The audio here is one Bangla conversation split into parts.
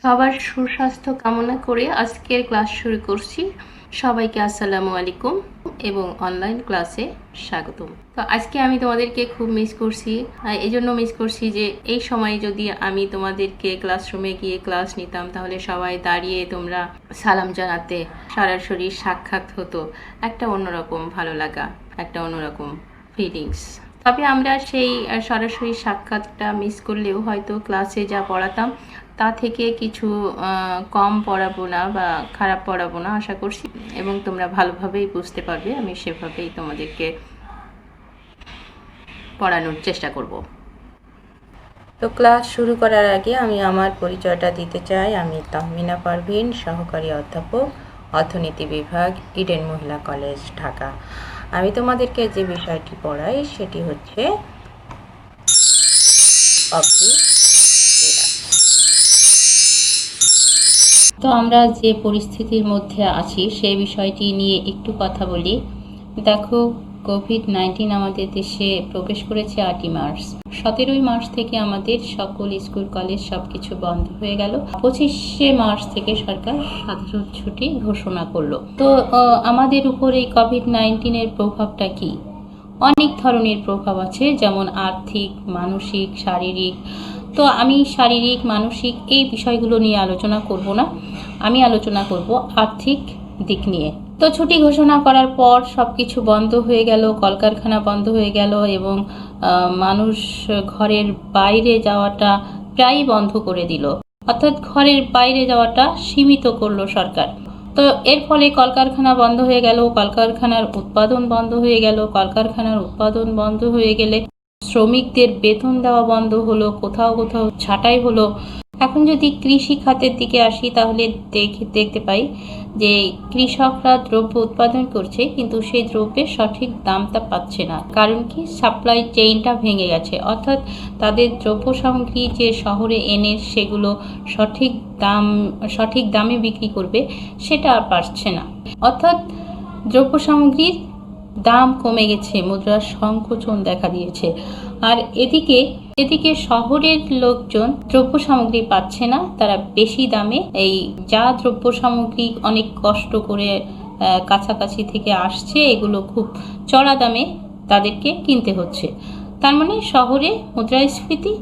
সবার সুস্বাস্থ্য কামনা করে আজকের ক্লাস শুরু করছি। সবাইকে আসসালামু আলাইকুম এবং অনলাইন ক্লাসে স্বাগতম। তো আজকে আমি তোমাদেরকে খুব মিস করছি। এই জন্য মিস করছি যে এই সময় যদি আমি তোমাদেরকে ক্লাসরুমে গিয়ে ক্লাস নিতাম তাহলে সবাই দাঁড়িয়ে তোমরা সালাম জানাতে, সরাসরি সাক্ষাৎ হতো, একটা অন্যরকম ভালো লাগা, একটা অন্যরকম ফিলিংস। তবে আমরা সেই সরাসরি সাক্ষাৎটা মিস করলেও হয়তো ক্লাসে যা পড়াতাম তা থেকে কিছু কম পড়াবো না বা খারাপ পড়াবো না আশা করছি, এবং তোমরা ভালোভাবেই বুঝতে পারবে। আমি সেভাবেই তোমাদেরকে পড়ানোর চেষ্টা করব। তো ক্লাস শুরু করার আগে আমি আমার পরিচয়টা দিতে চাই। আমি তাহমিনা পারভিন, সহকারী অধ্যাপক, অর্থনীতি বিভাগ, ইডেন মহিলা কলেজ, ঢাকা। আমি তোমাদেরকে যে বিষয়টি পড়াই সেটি হচ্ছে তো আমরা যে পরিস্থিতির মধ্যে আছি সেই বিষয়টি নিয়ে একটু কথা বলি। দেখো, কোভিড-19 আমাদের দেশে প্রবেশ করেছে 8ই মার্চ। 17ই মার্চ থেকে আমাদের সকল স্কুল কলেজ সবকিছু বন্ধ হয়ে গেল। 25শে মার্চ থেকে সরকার সাধারণ ছুটি ঘোষণা করলো। তো আমাদের উপর এই কোভিড-19 এর প্রভাবটা কি? অনেক ধরনের প্রভাব আছে, যেমন আর্থিক, মানসিক, শারীরিক। তো আমি শারীরিক, মানসিক এই বিষয়গুলো নিয়ে আলোচনা করব না, আমি আলোচনা করব আর্থিক দিক নিয়ে। তো ছুটি ঘোষণা করার পর সব কিছু বন্ধ হয়ে গেল, কলকারখানা বন্ধ হয়ে গেল এবং মানুষ ঘরের বাইরে যাওয়াটা প্রায় বন্ধ করে দিল, অর্থাৎ ঘরের বাইরে যাওয়াটা সীমিত করলো সরকার। তো এর ফলে কলকারখানা বন্ধ হয়ে গেল, কলকারখানার উৎপাদন বন্ধ হয়ে গেল। কলকারখানার উৎপাদন বন্ধ হয়ে গেলে শ্রমিকদের বেতন দেওয়া বন্ধ হলো, কোথাও কোথাও ছাঁটাই হলো। এখন যদি কৃষি খাতের দিকে আসি তাহলে দেখতে পাই যে কৃষকরা দ্রব্য উৎপাদন করছে কিন্তু সেই দ্রব্যের সঠিক দামটা পাচ্ছে না। কারণ কি? সাপ্লাই চেইনটা ভেঙে গেছে, অর্থাৎ তাদের দ্রব্য সামগ্রী যে শহরে এনে সেগুলো সঠিক দামে বিক্রি করবে সেটা আর পারছে না, অর্থাৎ দ্রব্য সামগ্রীর দাম কমে গেছে, মুদ্রার সংকোচন দেখা দিয়েছে। আর এদিকে শহরের লোকজন দ্রব্য সামগ্রী পাচ্ছে না, তারা বেশি দামে এই যা দ্রব্য সামগ্রী অনেক কষ্ট করে কাছাকাছি থেকে আসছে এগুলো খুব চড়া দামে তাদেরকে কিনতে হচ্ছে। তার মানে শহরে মুদ্রাস্ফীতি,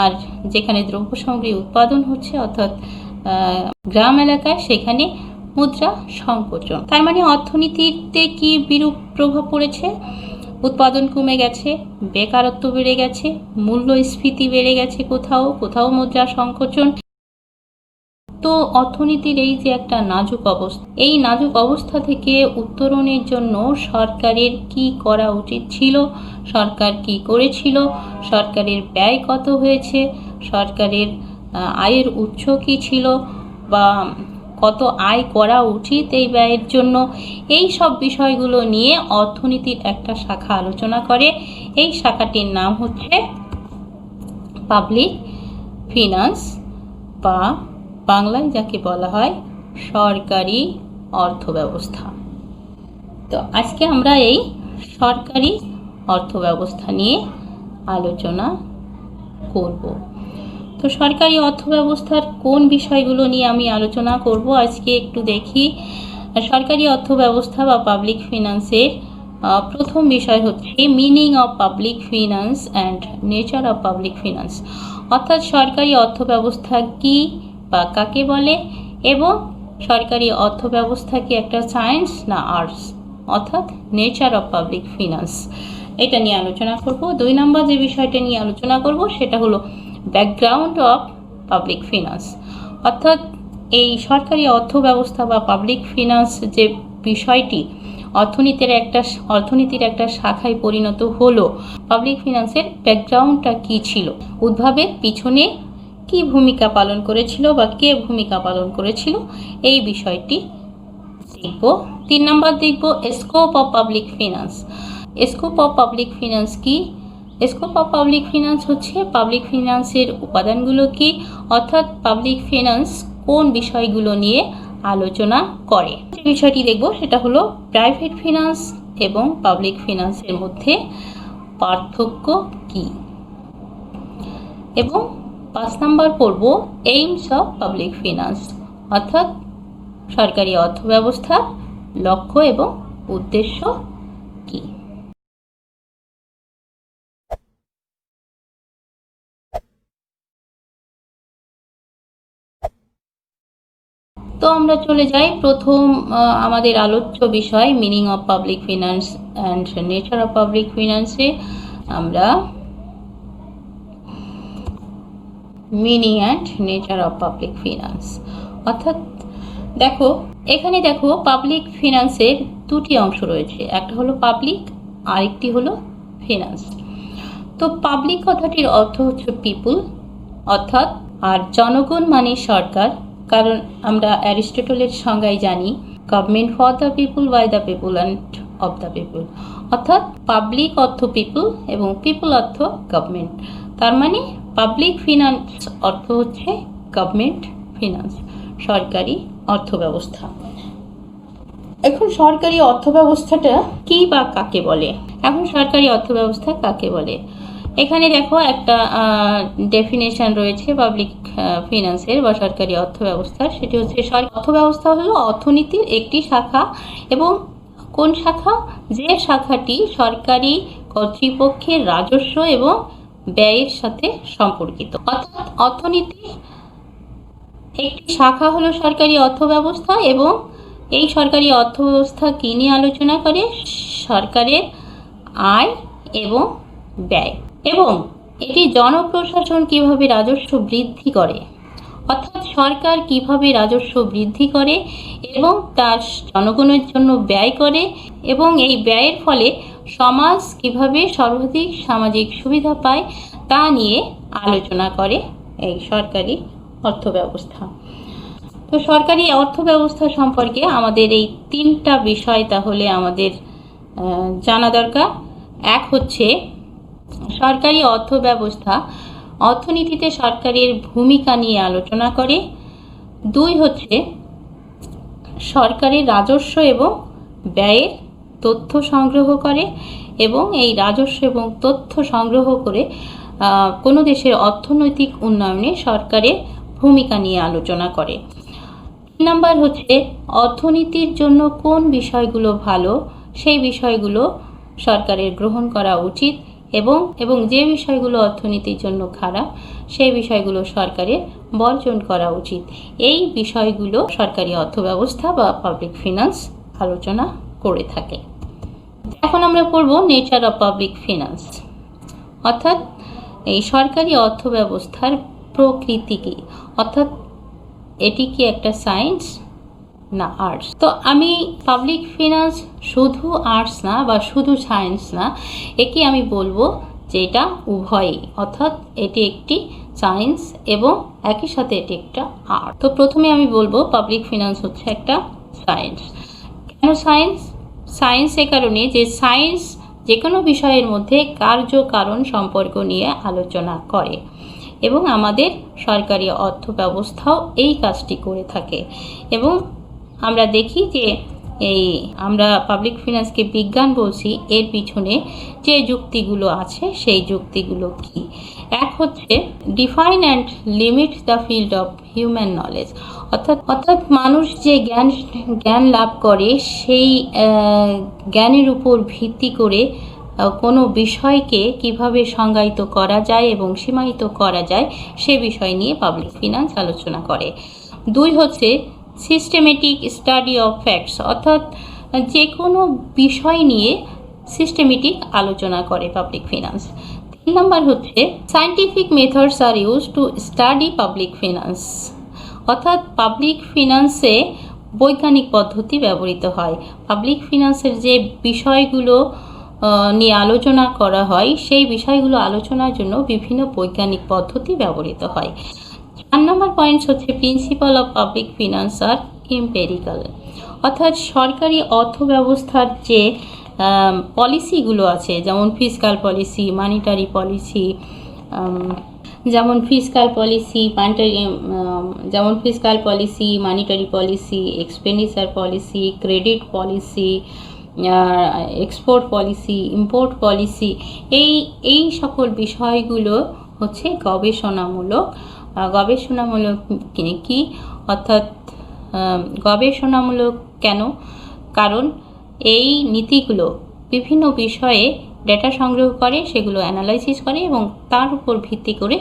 আর যেখানে দ্রব্য সামগ্রী উৎপাদন হচ্ছে অর্থাৎ গ্রাম এলাকায় সেখানে মুদ্রা সংকোচন। তার মানে অর্থনীতিতে কি বিরূপ প্রভাব পড়েছে? উৎপাদন কমে গেছে, বেকারত্ব বেড়ে গেছে, মূল্যস্ফীতি বেড়ে গেছে, কোথাও মুদ্রা সংকোচন। তো অর্থনীতির এই যে একটা নাজুক অবস্থা, এই নাজুক অবস্থা থেকে উত্তরণের জন্য সরকারের কি করা উচিত ছিল, সরকার কি করেছিল, সরকারের ব্যয় কত হয়েছে, সরকারের আয়ের উৎস কি ছিল বা কত আয় করা উচিত এই ব্যয়ের জন্য, এই সব বিষয়গুলো নিয়ে অর্থনীতির একটা শাখা আলোচনা করে। এই শাখাটির নাম হচ্ছে পাবলিক ফিনান্স বা বাংলায় যাকে বলা হয় সরকারি অর্থব্যবস্থা। তো আজকে আমরা এই সরকারি অর্থব্যবস্থা নিয়ে আলোচনা করব। তো সরকারি অর্থব্যবস্থার কোন বিষয়গুলো নিয়ে আমি আলোচনা করব আজকে একটু দেখি। সরকারি অর্থব্যবস্থা বা পাবলিক ফিনান্সের প্রথম বিষয় হচ্ছে meaning of public finance and nature of public finance, অর্থাৎ সরকারি অর্থব্যবস্থা কি বা কাকে বলে, এবং সরকারি অর্থব্যবস্থা কি একটা সায়েন্স না আর্টস, অর্থাৎ নেচার অফ পাবলিক ফিনান্স, এটা নিয়ে আলোচনা করব। 2 নম্বর যে বিষয়টা নিয়ে আলোচনা করব সেটা হলো ব্যাকগ্রাউন্ড অফ পাবলিক ফিনান্স, অর্থাৎ এই সরকারি অর্থব্যবস্থা বা পাবলিক ফিনান্স যে বিষয়টি অর্থনীতির একটা শাখায় পরিণত হলো, পাবলিক ফিনান্সের ব্যাকগ্রাউন্ডটা কি ছিল, উদ্ভাবের পিছনে কি ভূমিকা পালন করেছিল বা কে ভূমিকা পালন করেছিল, এই বিষয়টি দেখব। 3 নম্বর দেখব scope of public finance. Scope of public finance কি? স্কোপ অফ পাবলিক ফিনান্স হচ্ছে পাবলিক ফিনান্সের উপাদানগুলো কি, অর্থাৎ পাবলিক ফিনান্স কোন বিষয়গুলো নিয়ে আলোচনা করে। যে বিষয়টি দেখব সেটা হলো প্রাইভেট ফিনান্স এবং পাবলিক ফিনান্সের মধ্যে পার্থক্য কি, এবং 5 নাম্বার পড়ব এইমস অফ পাবলিক ফিনান্স, অর্থাৎ সরকারি অর্থ ব্যবস্থার লক্ষ্য এবং উদ্দেশ্য কি। তো আমরা চলে যাই প্রথম আমাদের আলোচ্য বিষয় meaning of public finance and nature of public ফিনান্সে আমরা meaning and nature of public finance, অর্থাৎ এখানে দেখো পাবলিক ফিনান্সের দুটি অংশ রয়েছে, একটা হলো পাবলিক, আরেকটি হলো ফিনান্স। তো পাবলিক কথাটির অর্থ হচ্ছে পিপুল, অর্থাৎ আর জনগণ মানে সরকার, কারণ আমরা অ্যারিস্টটলের সংজ্ঞায় জানি government for the people, by the people and of the people, অর্থাৎ পাবলিক অর্থ পিপুল এবং পিপুল অর্থ গভর্নমেন্ট। তার মানে পাবলিক ফিনান্স অর্থ হচ্ছে গভর্নমেন্ট ফিনান্স, সরকারি অর্থব্যবস্থা। এখন সরকারি অর্থব্যবস্থাটা কি বা কাকে বলে? এখন সরকারি অর্থব্যবস্থা কাকে বলে? এখানে দেখো একটা ডেফিনেশন রয়েছে পাবলিক ফিনান্সের বা সরকারি অর্থব্যবস্থার, সেটি হচ্ছে অর্থব্যবস্থা হলো অর্থনীতির একটি শাখা, এবং কোন শাখা? যে শাখাটি সরকারি কর্তৃপক্ষের রাজস্ব এবং ব্যয়ের সাথে সম্পর্কিত। অর্থাৎ অর্থনীতির একটি শাখা হলো সরকারি অর্থব্যবস্থা, এবং এই সরকারি অর্থব্যবস্থা কি নিয়ে আলোচনা করে? সরকারের আয় এবং ব্যয়, এবং এটি জনপ্রশাসন কিভাবে রাজস্ব বৃদ্ধি করে, অর্থাৎ সরকার কিভাবে রাজস্ব বৃদ্ধি করে এবং তার জনগণের জন্য ব্যয় করে, এবং এই ব্যয়ের ফলে সমাজ কিভাবে সর্বাধিক সামাজিক সুবিধা পায় তা নিয়ে আলোচনা করে এই সরকারি অর্থব্যবস্থা। তো সরকারি অর্থব্যবস্থা সম্পর্কে আমাদের এই তিনটা বিষয় তাহলে আমাদের জানা দরকার। এক হচ্ছে সরকারি অর্থব্যবস্থা অর্থনীতিতে সরকারের ভূমিকা নিয়ে আলোচনা করে। 2 হচ্ছে সরকারের রাজস্ব এবং ব্যয়ের তথ্য সংগ্রহ করে, এবং এই রাজস্ব এবং তথ্য সংগ্রহ করে কোনো দেশের অর্থনৈতিক উন্নয়নে সরকারের ভূমিকা নিয়ে আলোচনা করে। 3 নাম্বার হচ্ছে অর্থনীতির জন্য কোন বিষয়গুলো ভালো সেই বিষয়গুলো সরকারের গ্রহণ করা উচিত, এবং যে বিষয়গুলো অর্থনীতির জন্য খারাপ সেই বিষয়গুলো সরকারের বর্জন করা উচিত। এই বিষয়গুলো সরকারি অর্থব্যবস্থা বা পাবলিক ফিনান্স আলোচনা করে থাকে। এখন আমরা পড়ব নেচার অফ পাবলিক ফিনান্স, অর্থাৎ এই সরকারি অর্থব্যবস্থার প্রকৃতি কি, অর্থাৎ এটি কি একটা সায়েন্স না আর্টস? তো আমি পাবলিক ফিনান্স শুধু আর্টস না বা শুধু সায়েন্স না, একে আমি বলবো যে এটা উভয়ই, অর্থাৎ এটি একটি সায়েন্স এবং একই সাথে এটি একটা আর্ট। তো প্রথমে আমি বলবো পাবলিক ফিনান্স হচ্ছে একটা সায়েন্স। কেন সায়েন্স? সায়েন্স এ কারণে যে সায়েন্স যে কোনো বিষয়ের মধ্যে কার্য কারণ সম্পর্ক নিয়ে আলোচনা করে, এবং আমাদের সরকারি অর্থব্যবস্থাও এই কাজটি করে থাকে। এবং আমরা দেখি যে আমরা পাবলিক ফিনান্সকে বিজ্ঞান বলছি, এর পিছনে যে যুক্তিগুলো আছে সেই যুক্তিগুলো কি? এক হচ্ছে define and limit the field of human knowledge, অর্থাৎ মানুষ যে জ্ঞান লাভ করে সেই জ্ঞানের উপর ভিত্তি করে কোনো বিষয়কে কিভাবে সংজ্ঞায়িত করা যায় এবং সীমায়িত করা যায় সে বিষয় নিয়ে পাবলিক ফিনান্স আলোচনা করে। 2 হচ্ছে সিস্টেমেটিক স্টাডি অফ ফ্যাক্টস, অর্থাৎ যে কোনো বিষয় নিয়ে সিস্টেমেটিক আলোচনা করে পাবলিক ফিনান্স। 3 নাম্বার হচ্ছে scientific methods are used to study public finance, অর্থাৎ পাবলিক ফিনান্সে বৈজ্ঞানিক পদ্ধতি ব্যবহৃত হয়। পাবলিক ফিনান্সের যে বিষয়গুলো নিয়ে আলোচনা করা হয় সেই বিষয়গুলো আলোচনার জন্য বিভিন্ন বৈজ্ঞানিক পদ্ধতি ব্যবহৃত হয়। 4 নম্বর পয়েন্টস হচ্ছে প্রিন্সিপাল অফ পাবলিক ফিনান্স আর এম্পেরিক্যাল, অর্থাৎ সরকারি অর্থব্যবস্থার যে পলিসিগুলো আছে, যেমন ফিসকাল পলিসি, মানিটারি পলিসি, যেমন fiscal policy, monetary policy, expenditure policy, credit policy, export policy, import policy, এই সকল বিষয়গুলো হচ্ছে গবেষণামূলক। গবেষণামূলক কি অর্থাৎ গবেষণামূলক কেন? কারণ এই নীতিগুলো বিভিন্ন বিষয়ে ডেটা সংগ্রহ করে, সেগুলো অ্যানালাইসিস করে এবং তার উপর ভিত্তি করে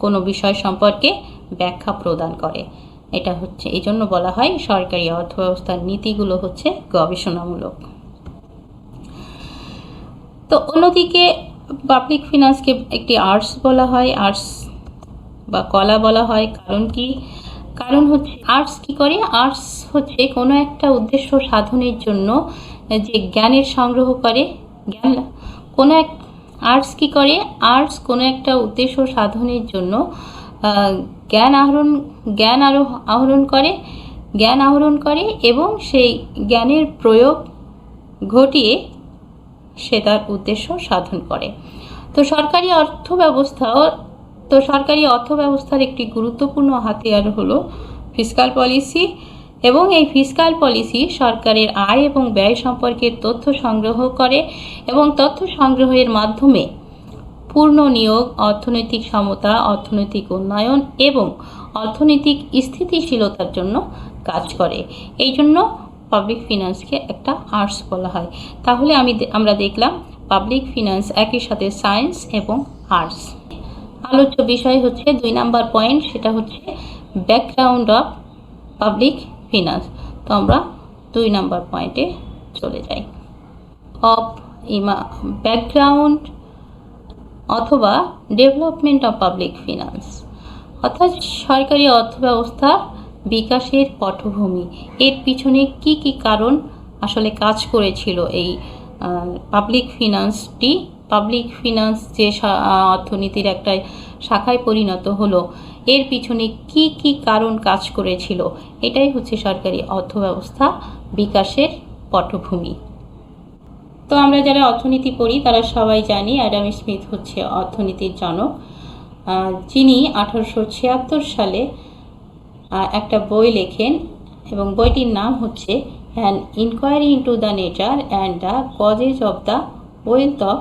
কোনো বিষয় সম্পর্কে ব্যাখ্যা প্রদান করে। এটা হচ্ছে এই জন্য বলা হয় সরকারি অর্থব্যবস্থার নীতিগুলো হচ্ছে গবেষণামূলক। তো অন্যদিকে পাবলিক ফিনান্সকে একটি আর্টস বলা হয়, আর্টস বা কলা বলা হয়। কারণ কি? কারণ হচ্ছে আর্টস কি করে? আর্টস হচ্ছে কোনো একটা উদ্দেশ্য সাধনের জন্য যে জ্ঞানের সংগ্রহ করে, কোনো এক আর্টস কি করে? আর্টস কোনো একটা উদ্দেশ্য সাধনের জন্য জ্ঞান আহরণ করে এবং সেই জ্ঞানের প্রয়োগ ঘটিয়ে সে তার উদ্দেশ্য সাধন করে। তো সরকারি অর্থব্যবস্থার একটি গুরুত্বপূর্ণ হাতিয়ার হলো ফিসকাল পলিসি, এবং এই ফিসকাল পলিসি সরকারের আয় এবং ব্যয় সম্পর্কে তথ্য সংগ্রহ করে এবং তথ্য সংগ্রহের মাধ্যমে পূর্ণ নিয়োগ, অর্থনৈতিক সমতা, অর্থনৈতিক উন্নয়ন এবং অর্থনৈতিক স্থিতিশীলতার জন্য কাজ করে। এই জন্য পাবলিক ফিনান্সকে একটা আর্টস বলা হয়। তাহলে আমরা দেখলাম পাবলিক ফিনান্স একই সাথে সায়েন্স এবং আর্টস। আলোচ্য বিষয় হচ্ছে 2 নাম্বার পয়েন্ট, সেটা হচ্ছে ব্যাকগ্রাউন্ড অফ পাবলিক ফিনান্স। তো আমরা 2 নাম্বার পয়েন্টে চলে যাই। ব্যাকগ্রাউন্ড অথবা ডেভেলপমেন্ট অফ পাবলিক ফিনান্স, অর্থাৎ সরকারি অর্থব্যবস্থার বিকাশের পটভূমি। এর পিছনে কি কি কারণ আসলে কাজ করেছিল এই পাবলিক ফিনান্স যে অর্থনীতির একটা শাখায় পরিণত হলো, এর পিছনে কি কি কারণ কাজ করেছিল, এটাই হচ্ছে সরকারি অর্থব্যবস্থা বিকাশের পটভূমি। তো আমরা যারা অর্থনীতি পড়ি তারা সবাই জানি অ্যাডাম স্মিথ হচ্ছে অর্থনীতির জনক, যিনি 1876 সালে একটা বই লেখেন এবং বইটির নাম হচ্ছে an inquiry into the nature and the causes of the wealth of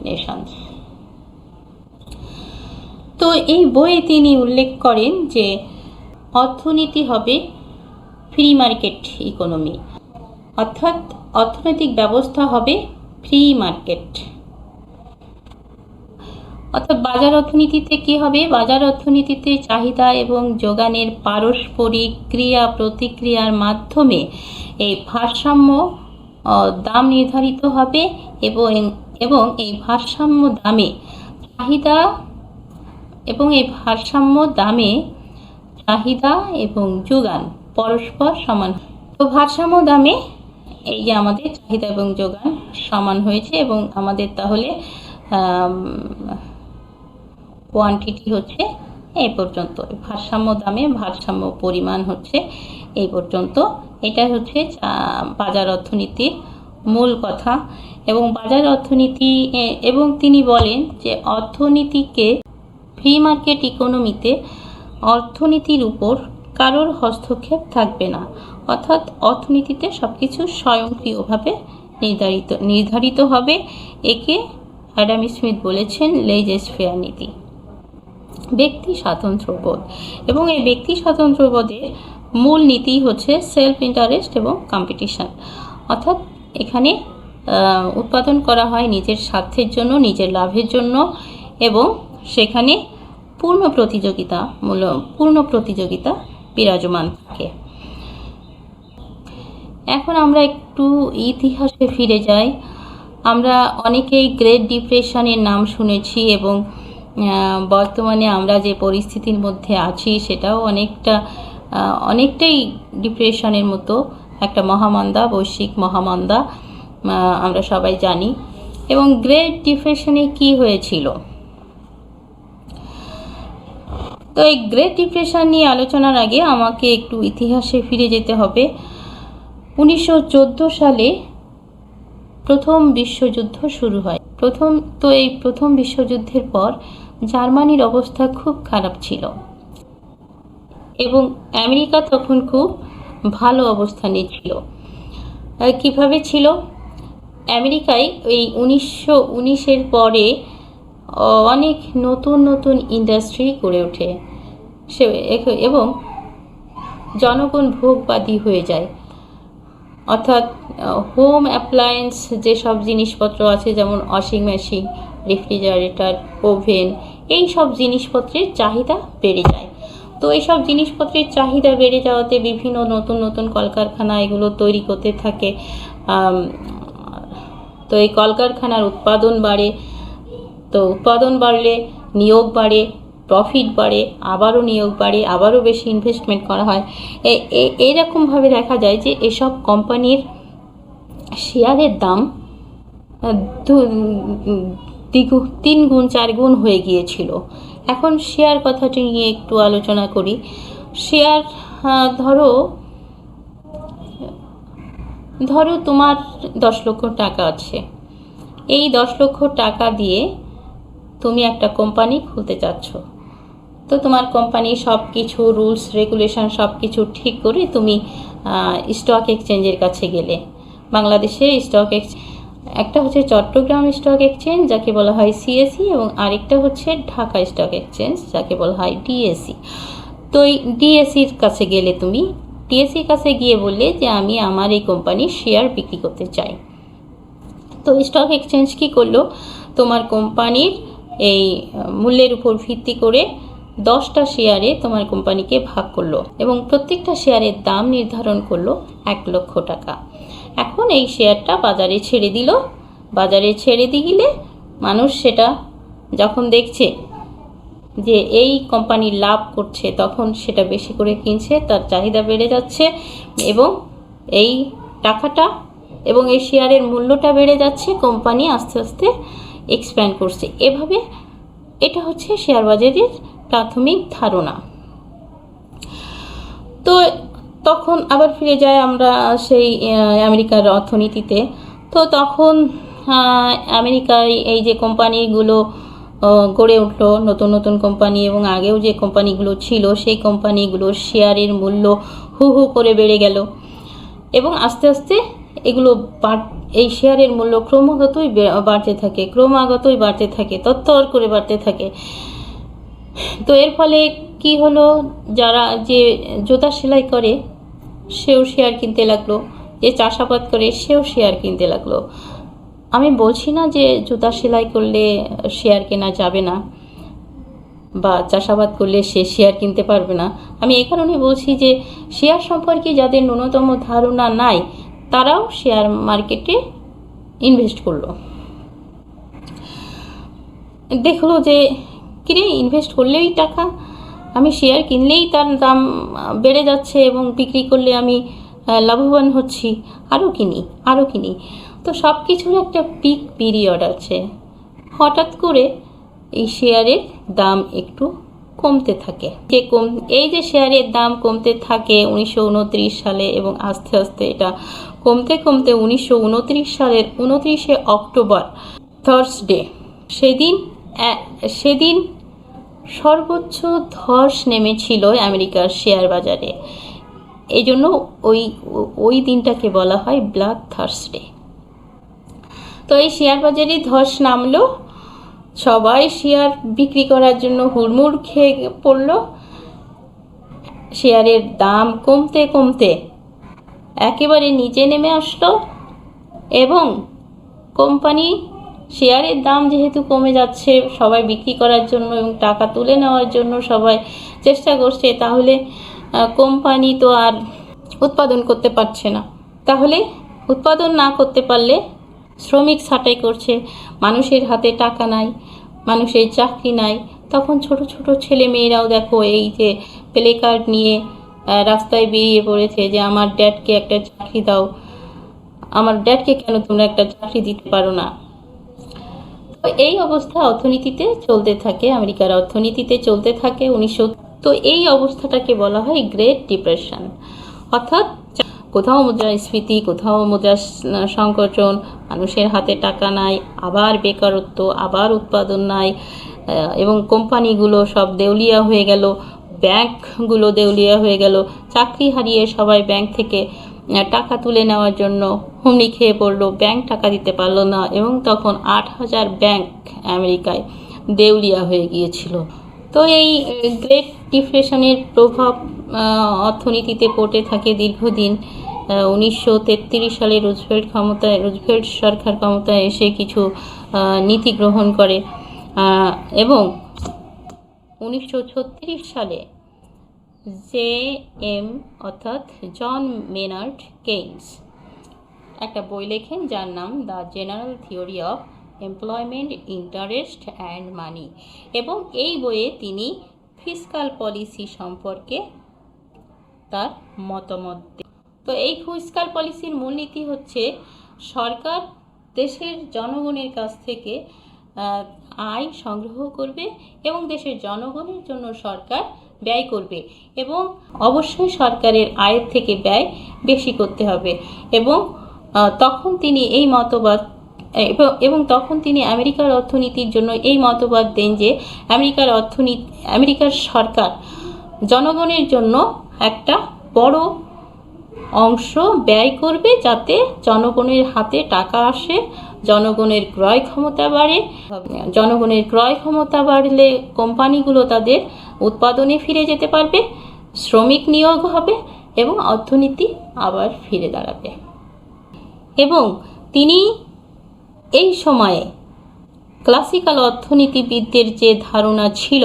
nations. তো এই বইয়ে তিনি উল্লেখ করেন যে অর্থনীতি হবে ফ্রি মার্কেট ইকোনমি, অর্থাৎ অর্থনৈতিক ব্যবস্থা হবে ফ্রি মার্কেট। অর্থাৎ বাজার অর্থনীতিতে কি হবে? বাজার অর্থনীতিতে চাহিদা এবং যোগানের পারস্পরিক ক্রিয়া প্রতিক্রিয়ার মাধ্যমে এই ভারসাম্য দাম নির্ধারিত হবে এবং এই ভারসাম্য দামে চাহিদা এবং যোগান পরস্পর সমান। তো ভারসাম্য দামে এই যে আমাদের চাহিদা এবং যোগান সমান হয়েছে এবং আমাদের তাহলে কোয়ান্টিটি হচ্ছে এই পর্যন্ত, ভারসাম্য দামে ভারসাম্য পরিমাণ হচ্ছে এই পর্যন্ত। এটা হচ্ছে বাজার অর্থনীতির মূল কথা। এবং বাজার অর্থনীতি এবং তিনি বলেন যে অর্থনীতিকে ফ্রি মার্কেট ইকোনমিতে অর্থনীতির উপর কারোর হস্তক্ষেপ থাকবে না, অর্থাৎ অর্থনীতিতে সব কিছু স্বয়ংক্রিয়ভাবে নির্ধারিত হবে। একে অ্যাডাম স্মিথ বলেছেন লেইজেস ফেয়ার নীতি। ব্যক্তি স্বাতন্ত্র্যবোধ, এবং এই ব্যক্তি স্বাতন্ত্র্যবোধের মূল নীতি হচ্ছে সেলফ ইন্টারেস্ট এবং কম্পিটিশন, অর্থাৎ এখানে উৎপাদন করা হয় নিজের স্বার্থের জন্য, নিজের লাভের জন্য, এবং সেখানে পূর্ণ প্রতিযোগিতা বিরাজমান থাকে। এখন আমরা একটু ইতিহাসে ফিরে যাই। আমরা অনেকেই গ্রেট ডিপ্রেশনের নাম শুনেছি এবং বর্তমানে আমরা যে পরিস্থিতির মধ্যে আছি সেটাও অনেকটাই ডিপ্রেশনের মতো একটা মহামন্দা, বৈশ্বিক মহামন্দা আমরা সবাই জানি। এবং গ্রেট ডিপ্রেশনে কি হয়েছিল? তো এই গ্রেট ডিপ্রেশন নিয়ে আলোচনার আগে আমাকে একটু ইতিহাসে ফিরে যেতে হবে। 1914 সালে প্রথম বিশ্বযুদ্ধ শুরু হয়। এই প্রথম বিশ্বযুদ্ধের পর জার্মানির অবস্থা খুব খারাপ ছিল এবং আমেরিকা তখন খুব ভালো অবস্থানে ছিল। কিভাবে ছিল? আমেরিকায় এই 1919-এর পরে অনেক নতুন নতুন ইন্ডাস্ট্রি গড়ে ওঠে সে এবং জনগণ ভোগবাদী হয়ে যায়। অর্থাৎ হোম অ্যাপ্লায়েন্স যেসব জিনিসপত্র আছে, যেমন ওয়াশিং মেশিন, রেফ্রিজারেটর, ওভেন, এই সব জিনিসপত্রের চাহিদা বেড়ে যায়। তো এইসব জিনিসপত্রের চাহিদা বেড়ে যাওয়াতে বিভিন্ন নতুন নতুন কলকারখানা এগুলো তৈরি করতে থাকে। তো এই কলকারখানার উৎপাদন বাড়ে, তো উৎপাদন বাড়লে নিয়োগ বাড়ে, প্রফিট বাড়ে, আবারও নিয়োগ বাড়ে, আবারও বেশি ইনভেস্টমেন্ট করা হয়। এইরকমভাবে দেখা যায় যে এসব কোম্পানির শেয়ারের দাম 3 গুণ 4 গুণ হয়ে গিয়েছিল। এখন শেয়ার কথাটি নিয়ে একটু আলোচনা করি। শেয়ার ধরো তোমার 10 লক্ষ টাকা আছে। এই 10 লক্ষ টাকা দিয়ে তুমি একটা কোম্পানি খুলতে চাচ্ছ। তো তোমার কোম্পানি সব কিছু রুলস রেগুলেশন সব কিছু ঠিক করে তুমি স্টক এক্সচেঞ্জের কাছে গেলে। বাংলাদেশে স্টক এক্সচেঞ্জ একটা হচ্ছে চট্টগ্রাম স্টক এক্সচেঞ্জ, যাকে বলা হয় সিএসই, এবং আরেকটা হচ্ছে ঢাকা স্টক এক্সচেঞ্জ, যাকে বলা হয় ডিএসই। তো এই ডিএসির কাছে গেলে তুমি ডিএসির কাছে গিয়ে বললে যে আমি আমার এই কোম্পানির শেয়ার বিক্রি করতে চাই। তো স্টক এক্সচেঞ্জ কী করলো, তোমার কোম্পানির এই মূল্যের উপর ভিত্তি করে 10টা শেয়ারে তোমার কোম্পানিকে ভাগ করলো এবং প্রত্যেকটা শেয়ারের দাম নির্ধারণ করলো 1 লক্ষ টাকা। এখন এই শেয়ারটা বাজারে ছেড়ে দিল। বাজারে ছেড়ে দিলে মানুষ সেটা যখন দেখছে যে এই কোম্পানি লাভ করছে, তখন সেটা বেশি করে কিনছে, তার চাহিদা বেড়ে যাচ্ছে এবং এই টাকাটা এবং এই শেয়ারের মূল্যটা বেড়ে যাচ্ছে, কোম্পানি আস্তে আস্তে এক্সপ্যান্ড করছে। এভাবে এটা হচ্ছে শেয়ার বাজারের প্রাথমিক ধারণা। তো তখন আবার ফিরে যায় আমরা সেই আমেরিকার অর্থনীতিতে। তো তখন আমেরিকায় এই যে কোম্পানিগুলো গড়ে উঠলো, নতুন নতুন কোম্পানি, এবং আগেও যে কোম্পানিগুলো ছিল সেই কোম্পানিগুলোর শেয়ারের মূল্য হু হু করে বেড়ে গেল এবং আস্তে আস্তে এগুলো এই শেয়ারের মূল্য ক্রমাগতই বাড়তে থাকে, তত্তর করে বাড়তে থাকে। তো এর ফলে কি হলো, যারা যে জুতা সেলাই করে সেও শেয়ার কিনতে লাগলো, যে চাষাবাদ করে সেও শেয়ার কিনতে লাগলো। আমি বলছি না যে জুতা সেলাই করলে শেয়ার কেনা যাবে না বা চাষাবাদ করলে সে শেয়ার কিনতে পারবে না। আমি এই কারণে বলছি যে শেয়ার সম্পর্কে যাদের ন্যূনতম ধারণা নাই তারাও শেয়ার মার্কেটে ইনভেস্ট করলো। দেখলো যে কিরে, ইনভেস্ট করলেই টাকা, আমি শেয়ার কিনলেই তার দাম বেড়ে যাচ্ছে এবং বিক্রি করলে আমি লাভবান হচ্ছি, আরও কিনি। তো সব কিছুর একটা পিক পিরিয়ড আছে। হঠাৎ করে এই শেয়ারের দাম একটু কমতে থাকে। এই যে শেয়ারের দাম কমতে থাকে 1929 সালে, এবং আস্তে আস্তে এটা কমতে 1929 সালের 29শে অক্টোবর, থার্সডে, সেদিন সর্বোচ্চ ধস নেমেছিল আমেরিকার শেয়ার বাজারে। এই জন্য ওই দিনটাকে বলা হয় ব্ল্যাক থার্সডে। তো এই শেয়ার বাজারে ধস নামলো, সবাই শেয়ার বিক্রি করার জন্য হুড়মুড় খেয়ে পড়ল। শেয়ারের দাম কমতে একেবারে নিচে নেমে আসলো এবং কোম্পানি শেয়ারের দাম যেহেতু কমে যাচ্ছে, সবাই বিক্রি করার জন্য এবং টাকা তুলে নেওয়ার জন্য সবাই চেষ্টা করছে, তাহলে কোম্পানি তো আর উৎপাদন করতে পারছে না। তাহলে উৎপাদন না করতে পারলে শ্রমিক ছাঁটাই করছে, মানুষের হাতে টাকা নাই, মানুষের চাকরি নাই। তখন ছোট ছোট ছেলে মেয়েরাও দেখো এই যে প্লে কার্ড নিয়ে রাস্তায় বেরিয়ে পড়েছে যে আমার ড্যাডকে একটা চাকরি দাও, আমার ড্যাডকে কেন তোমরা একটা চাকরি দিতে পারো না। তো এই অবস্থা অর্থনীতিতে চলতে থাকে, আমেরিকার অর্থনীতিতে চলতে থাকে। তো এই অবস্থাটাকে বলা হয় গ্রেট ডিপ্রেশন। অর্থাৎ কোথাও মুদ্রাস্ফীতি, কোথাও মুদ্রা সংকোচন, মানুষের হাতে টাকা নাই, আবার বেকারত্ব, আবার উৎপাদন নাই, এবং কোম্পানিগুলো সব দেউলিয়া হয়ে গেল, ব্যাংকগুলো দেউলিয়া হয়ে গেল, চাকরি হারিয়ে সবাই ব্যাংক থেকে টাকা তুলে নেওয়ার জন্য হুমড়ি খেয়ে পড়লো, ব্যাংক টাকা দিতে পারলো না, এবং তখন 8,000 ব্যাংক আমেরিকায় দেউলিয়া হয়ে গিয়েছিল। তো এই গ্রেট ডিপ্রেশনের প্রভাব অর্থনীতিতে পড়তে থাকে দীর্ঘদিন। 1933 সালে রুজভেল্ট সরকার ক্ষমতায় এসে কিছু নীতি গ্রহণ করে এবং 1936 সালে অর্থাৎ জন মেনার্ড কেইন্স একটা বই লেখেন যার নাম the general theory of employment, interest and money, এবং এই বইয়ে তিনি ফিসকাল পলিসি সম্পর্কে তার মতামত দেন। তো এই ফিসকাল পলিসির মূলনীতি হচ্ছে সরকার দেশের জনগণের কাছ থেকে আয় সংগ্রহ করবে এবং দেশের জনগণের জন্য সরকার ব্যয় করবে, এবং অবশ্যই সরকারের আয়ের থেকে ব্যয় বেশি করতে হবে। এবং তখন তিনি এই মতবাদ তখন তিনি আমেরিকার অর্থনীতির জন্য এই মতবাদ দেন যে আমেরিকার সরকার জনগণের জন্য একটা বড় অংশ ব্যয় করবে, যাতে জনগণের হাতে টাকা আসে, জনগণের ক্রয় ক্ষমতা বাড়ে। জনগণের ক্রয় ক্ষমতা বাড়লে কোম্পানিগুলো তাদের উৎপাদনে ফিরে যেতে পারবে, শ্রমিক নিয়োগ হবে এবং অর্থনীতি আবার ফিরে দাঁড়াবে। এবং তিনি এই সময়ে ক্লাসিক্যাল অর্থনীতিবিদদের যে ধারণা ছিল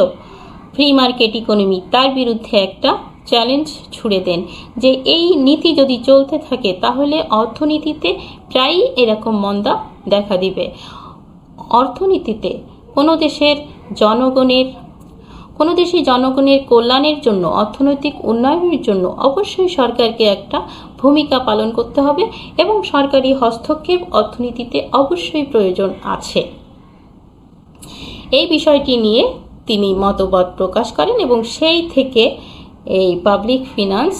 ফ্রি মার্কেট ইকোনমি, তার বিরুদ্ধে একটা চ্যালেঞ্জ ছুড়ে দেন যে এই নীতি যদি চলতে থাকে তাহলে অর্থনীতিতে প্রায়ই এরকম মন্দা দেখা দিবে। অর্থনীতিতে কোনো দেশের জনগণের কল্যাণের জন্য, অর্থনৈতিক উন্নয়নের জন্য অবশ্যই সরকারকে একটা ভূমিকা পালন করতে হবে এবং সরকারি হস্তক্ষেপ অর্থনীতিতে অবশ্যই প্রয়োজন আছে। এই বিষয়টি নিয়ে তিনি মতবাদ প্রকাশ করেন এবং সেই থেকে এই পাবলিক ফিনান্স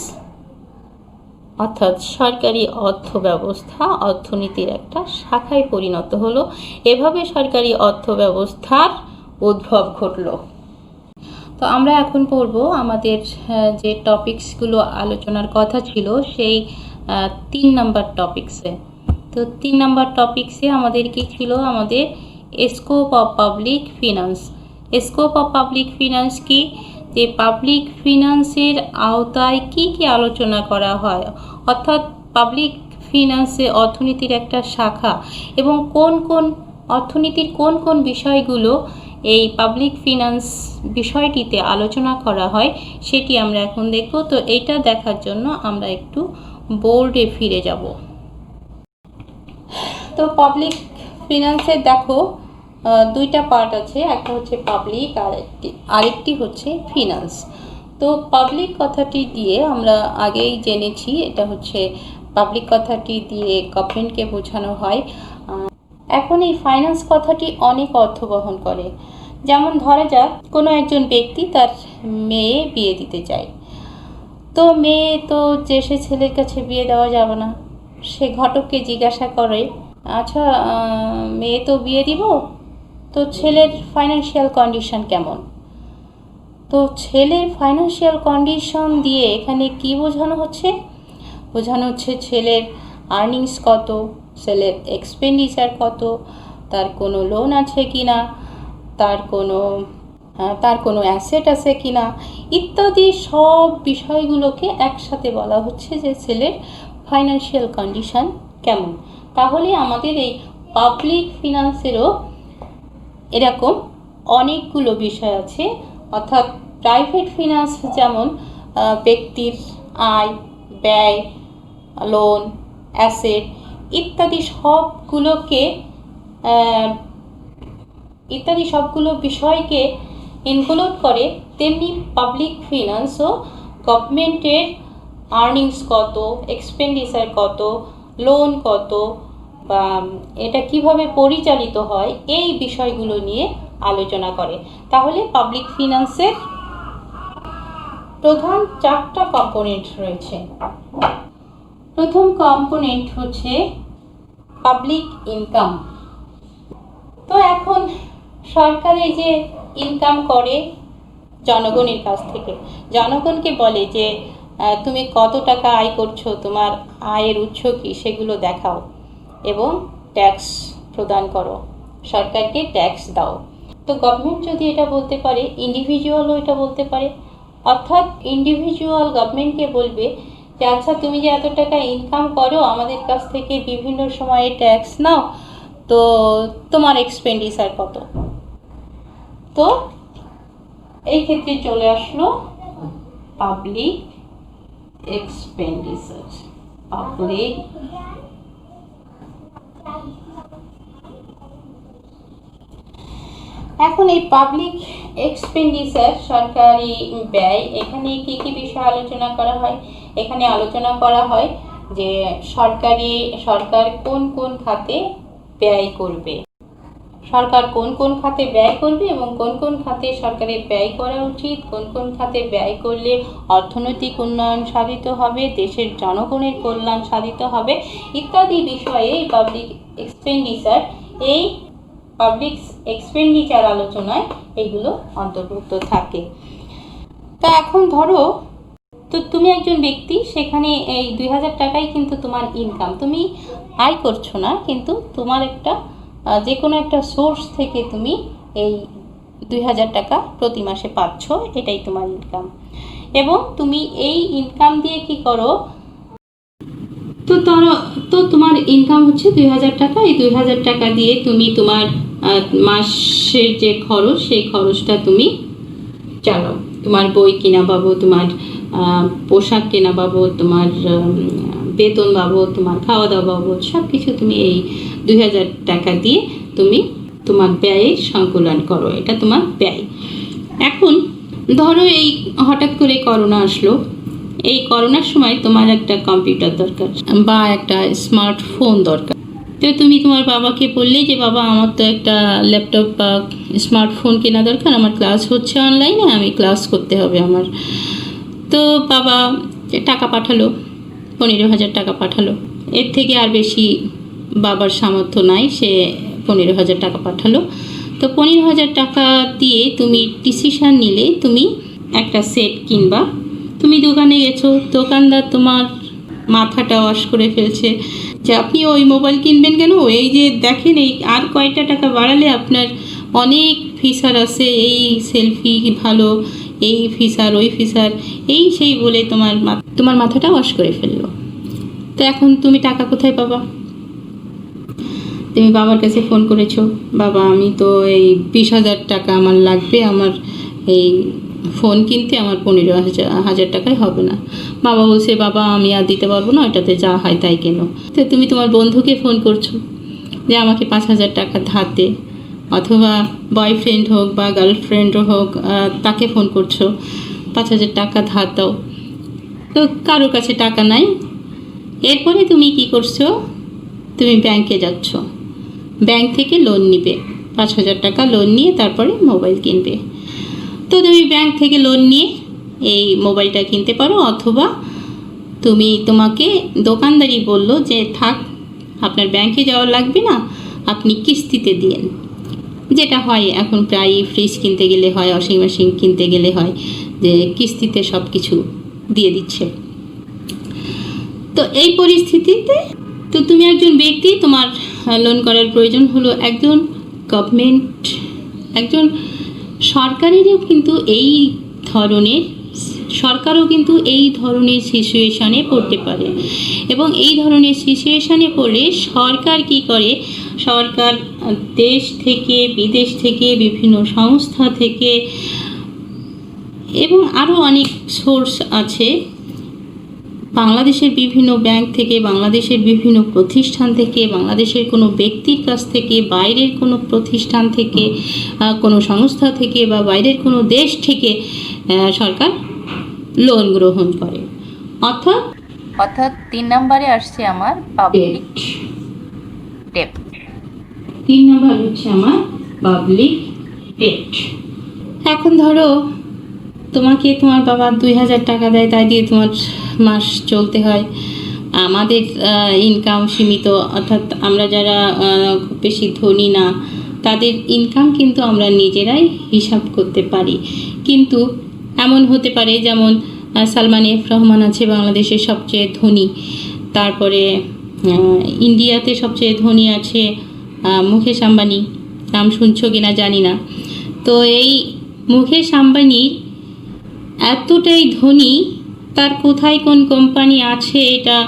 অর্থাৎ সরকারি অর্থ ব্যবস্থা অর্থনীতির একটা শাখায় পরিণত হলো। এভাবে সরকারি অর্থ ব্যবস্থার উদ্ভব ঘটল। তো আমরা এখন পড়ব আমাদের যে টপিকসগুলো আলোচনার কথা ছিল সেই 3 নম্বর টপিকসে। তো 3 নম্বর টপিকসে আমাদের কি ছিল? আমাদের scope of public finance. Scope of public finance কি? যে পাবলিক ফিনান্সের আওতায় কি কি আলোচনা করা হয়, অর্থাৎ পাবলিক ফিনান্সে অর্থনীতির একটা শাখা এবং অর্থনীতির কোন কোন বিষয়গুলো এই পাবলিক ফিনান্স বিষয়টিতে আলোচনা করা হয় সেটি আমরা এখন দেখব। তো এইটা দেখার জন্য আমরা একটু বোর্ডে ফিরে যাব। তো পাবলিক ফিনান্সের দেখো দুইটা পার্ট আছে, একটা হচ্ছে পাবলিক আর আরেকটি হচ্ছে ফিনান্স। তো পাবলিক কথাটি দিয়ে আমরা আগেই জেনেছি, এটা হচ্ছে পাবলিক কথাটি দিয়ে গভর্নমেন্টকে বোঝানো হয়। এখন এই ফাইন্যান্স কথাটি অনেক অর্থ বহন করে। যেমন ধরা যাক কোনো একজন ব্যক্তি তার মেয়ে বিয়ে দিতে চায়। তো মেয়ে তো যে সে ছেলের কাছে বিয়ে দেওয়া যাবে না, সে ঘটককে জিজ্ঞাসা করে, আচ্ছা মেয়ে তো বিয়ে দিব, তো ছেলের ফাইন্যান্সিয়াল কন্ডিশন কেমন? তো ছেলের ফাইন্যান্সিয়াল কন্ডিশন দিয়ে এখানে কি বোঝানো হচ্ছে? বোঝানো হচ্ছে ছেলের আর্নিংস কত, ছেলের এক্সপেন্ডিচার কত, তার কোনো লোন আছে কি না, তার কোনো অ্যাসেট আছে কি না, ইত্যাদি সব বিষয়গুলোকে একসাথে বলা হচ্ছে যে ছেলের ফাইন্যান্সিয়াল কন্ডিশন কেমন। তাহলে আমাদের এই পাবলিক ফিনান্সেরও এরকম অনেকগুলো বিষয় আছে, অর্থাৎ প্রাইভেট ফিনান্স যেমন ব্যক্তির আয়, ব্যয়, লোন, অ্যাসেট ইত্যাদি সবগুলো বিষয়কে ইনক্লুড করে, তেমনি পাবলিক ফিনান্সও গভর্নমেন্টের আর্নিংস কত, এক্সপেন্ডিচার কত, লোন কত, বা এটা কিভাবে পরিচালিত হয় এই বিষয়গুলো নিয়ে আলোচনা করে। তাহলে পাবলিক ফিনান্সের প্রধান 4টা কম্পোনেন্ট রয়েছে। প্রথম কম্পোনেন্ট হচ্ছে পাবলিক ইনকাম। তো এখন সরকারে যে ইনকাম করে জনগণের কাছ থেকে, জনগণকে বলে যে তুমি কত টাকা আয় করছো, তোমার আয়ের উৎস কী সেগুলো দেখাও এবং ট্যাক্স প্রদান করো, সরকারকে ট্যাক্স দাও। তো গভর্নমেন্ট যদি এটা বলতে পারে, ইন্ডিভিজুয়ালও এটা বলতে পারে। অর্থাৎ ইন্ডিভিজুয়াল গভর্নমেন্টকে বলবে যে আচ্ছা তুমি যে এত টাকা ইনকাম করো, আমাদের কাছ থেকে বিভিন্ন সময়ে ট্যাক্স নাও, তো তোমার এক্সপেন্ডিচার কত। তো এই ক্ষেত্রে চলে আসলো পাবলিক এক্সপেন্ডিচার। পাবলিক এখন এই পাবলিক এক্সপেন্ডিচার, সরকারি ব্যয়, এখানে কি কি বিষয় আলোচনা করা হয়? এখানে আলোচনা করা হয় যে সরকার কোন কোন খাতে ব্যয় করবে, সরকার কোন কোন খাতে ব্যয় করবে এবং কোন কোন খাতে সরকারের ব্যয় করা উচিত, কোন কোন খাতে ব্যয় করলে অর্থনৈতিক উন্নয়ন সাধিত হবে, দেশের জনগণের কল্যাণ সাধিত হবে, ইত্যাদি বিষয়ে পাবলিক এক্সপেন্ডিচার আলোচনায় এগুলো অন্তর্ভুক্ত থাকে। তা এখন ধরো তো তুমি একজন ব্যক্তি, সেখানে এই 2000 টাকাই কিন্তু তোমার ইনকাম, তুমি আয় করছো না, কিন্তু তোমার একটা যে কোনো একটা সোর্স থেকে তুমি এই 2000 টাকা প্রতি মাসে পাচ্ছ, এটাই তোমার ইনকাম। এবং তুমি এই ইনকাম দিয়ে কি করো, তো তোমার ইনকাম হচ্ছে 2000 টাকা। এই 2000 টাকা দিয়ে তুমি তোমার মাসের যে খরচ, সেই খরচটা তুমি চালাও। তোমার বই কেনা বাবদ, তোমার পোশাক কেনা বাবদ, তোমার বেতন বাবদ, তোমার খাওয়া দাওয়া বাবদ, সব কিছু তুমি এই 2000 টাকা দিয়ে তুমি তোমার ব্যয়ের সংকুলন করো, এটা তোমার ব্যয়। এখন ধরো এই হঠাৎ করে করোনা আসলো, এই করোনার সময় তোমার একটা কম্পিউটার দরকার বা একটা স্মার্টফোন দরকার। তো তুমি তোমার বাবাকে বললে যে বাবা আমার তো একটা ল্যাপটপ বা স্মার্টফোন কেনা দরকার, আমার ক্লাস হচ্ছে অনলাইনে, আমি ক্লাস করতে হবে আমার। তো বাবা টাকা পাঠালো, 15,000 টাকা পাঠালো। এর থেকে আর বেশি বাবার সামর্থ্য নাই, সে 15,000 টাকা পাঠালো। তো 15,000 টাকা দিয়ে তুমি ডিসিশান নিলে তুমি একটা সেট কিনবা। তুমি দোকানে গেছো, দোকানদার তোমার মাথাটা ওয়াশ করে ফেলছে যে আপনি ওই মোবাইল কিনবেন কেন, এই যে দেখেন এই আর কয়টা টাকা বাড়ালে আপনার অনেক ফিচার আছে, এই সেলফি ভালো, এই ফিচার ওই ফিচার, এই সেই বলে তোমার মাথাটা ওয়াশ করে ফেললো। তো এখন তুমি টাকা কোথায় পাবা? তুমি বাবার কাছে ফোন করেছো, বাবা আমি তো এই 20,000 টাকা আমার লাগবে, আমার এই ফোন কিনতে, আমার 15,000 টাকায় হবে না। বাবা বলছে বাবা আমি আর দিতে পারবো না, ওইটাতে যা হয় তাই কেন। তো তুমি তোমার বন্ধুকে ফোন করছো যে আমাকে 5,000 টাকা ধার দে, অথবা বয়ফ্রেন্ড হোক বা গার্লফ্রেন্ডও হোক, তাকে ফোন করছো 5,000 টাকা ধার দাও। তো কারোর কাছে টাকা নাই। এরপরে তুমি কি করছো, তুমি ব্যাংকে যাচ্ছ, ব্যাংক থেকে লোন নিবে, 5,000 টাকা লোন নিয়ে তারপরে মোবাইল কিনবে। তো তুমি ব্যাংক থেকে লোন নিয়ে এই মোবাইলটা কিনতে পারো, অথবা তোমাকে দোকানদারই বললো যে থাক আপনার ব্যাংকে যাওয়া লাগবে না, আপনি কিস্তিতে দিয়েন। যেটা হয় এখন প্রায় ফ্রিজ কিনতে গেলে হয়, ওয়াশিং মেশিন কিনতে গেলে হয় যে কিস্তিতে সব কিছু দিয়ে দিচ্ছে। তো এই পরিস্থিতিতে তো তুমি একজন ব্যক্তি, তোমার লোন করার প্রয়োজন হলো, একজন সরকারও কিন্তু এই ধরনের সিচুয়েশানে পড়তে পারে। এবং এই ধরনের সিচুয়েশানে পড়লে সরকার কি করে, সরকার দেশ থেকে বিদেশ থেকে বিভিন্ন সংস্থা থেকে এবং আরও অনেক সোর্স আছে, বাংলাদেশের বিভিন্ন ব্যাংক থেকে, বাংলাদেশের বিভিন্ন প্রতিষ্ঠান থেকে, বাংলাদেশের কোনো ব্যক্তির কাছ থেকে, বাইরের কোনো প্রতিষ্ঠান থেকে, কোনো সংস্থা থেকে বা বাইরের কোনো দেশ থেকে সরকার লোন গ্রহণ করে। অর্থাৎ 3 নম্বরে আসছে আমার পাবলিক ডেট। 3 নম্বর হচ্ছে আমার পাবলিক ডেট। এখন ধরো তোমাকে তোমার বাবা 2,000 টাকা দেয়, তাই দিয়ে তোমার মাস চলতে হয়। আমাদের ইনকাম সীমিত, অর্থাৎ আমরা যারা খুব বেশি ধনী না, তাদের ইনকাম কিন্তু আমরা নিজেরাই হিসাব করতে পারি। কিন্তু এমন হতে পারে যেমন সালমান এফ রহমান আছে বাংলাদেশের সবচেয়ে ধনী, তারপরে ইন্ডিয়াতে সবচেয়ে ধনী আছে মুকেশ আম্বানি, নাম শুনছো কিনা জানি না। তো এই মুকেশ আম্বানির এতটাই ধনী, তার কোথায় কোন কোম্পানি আছে এটা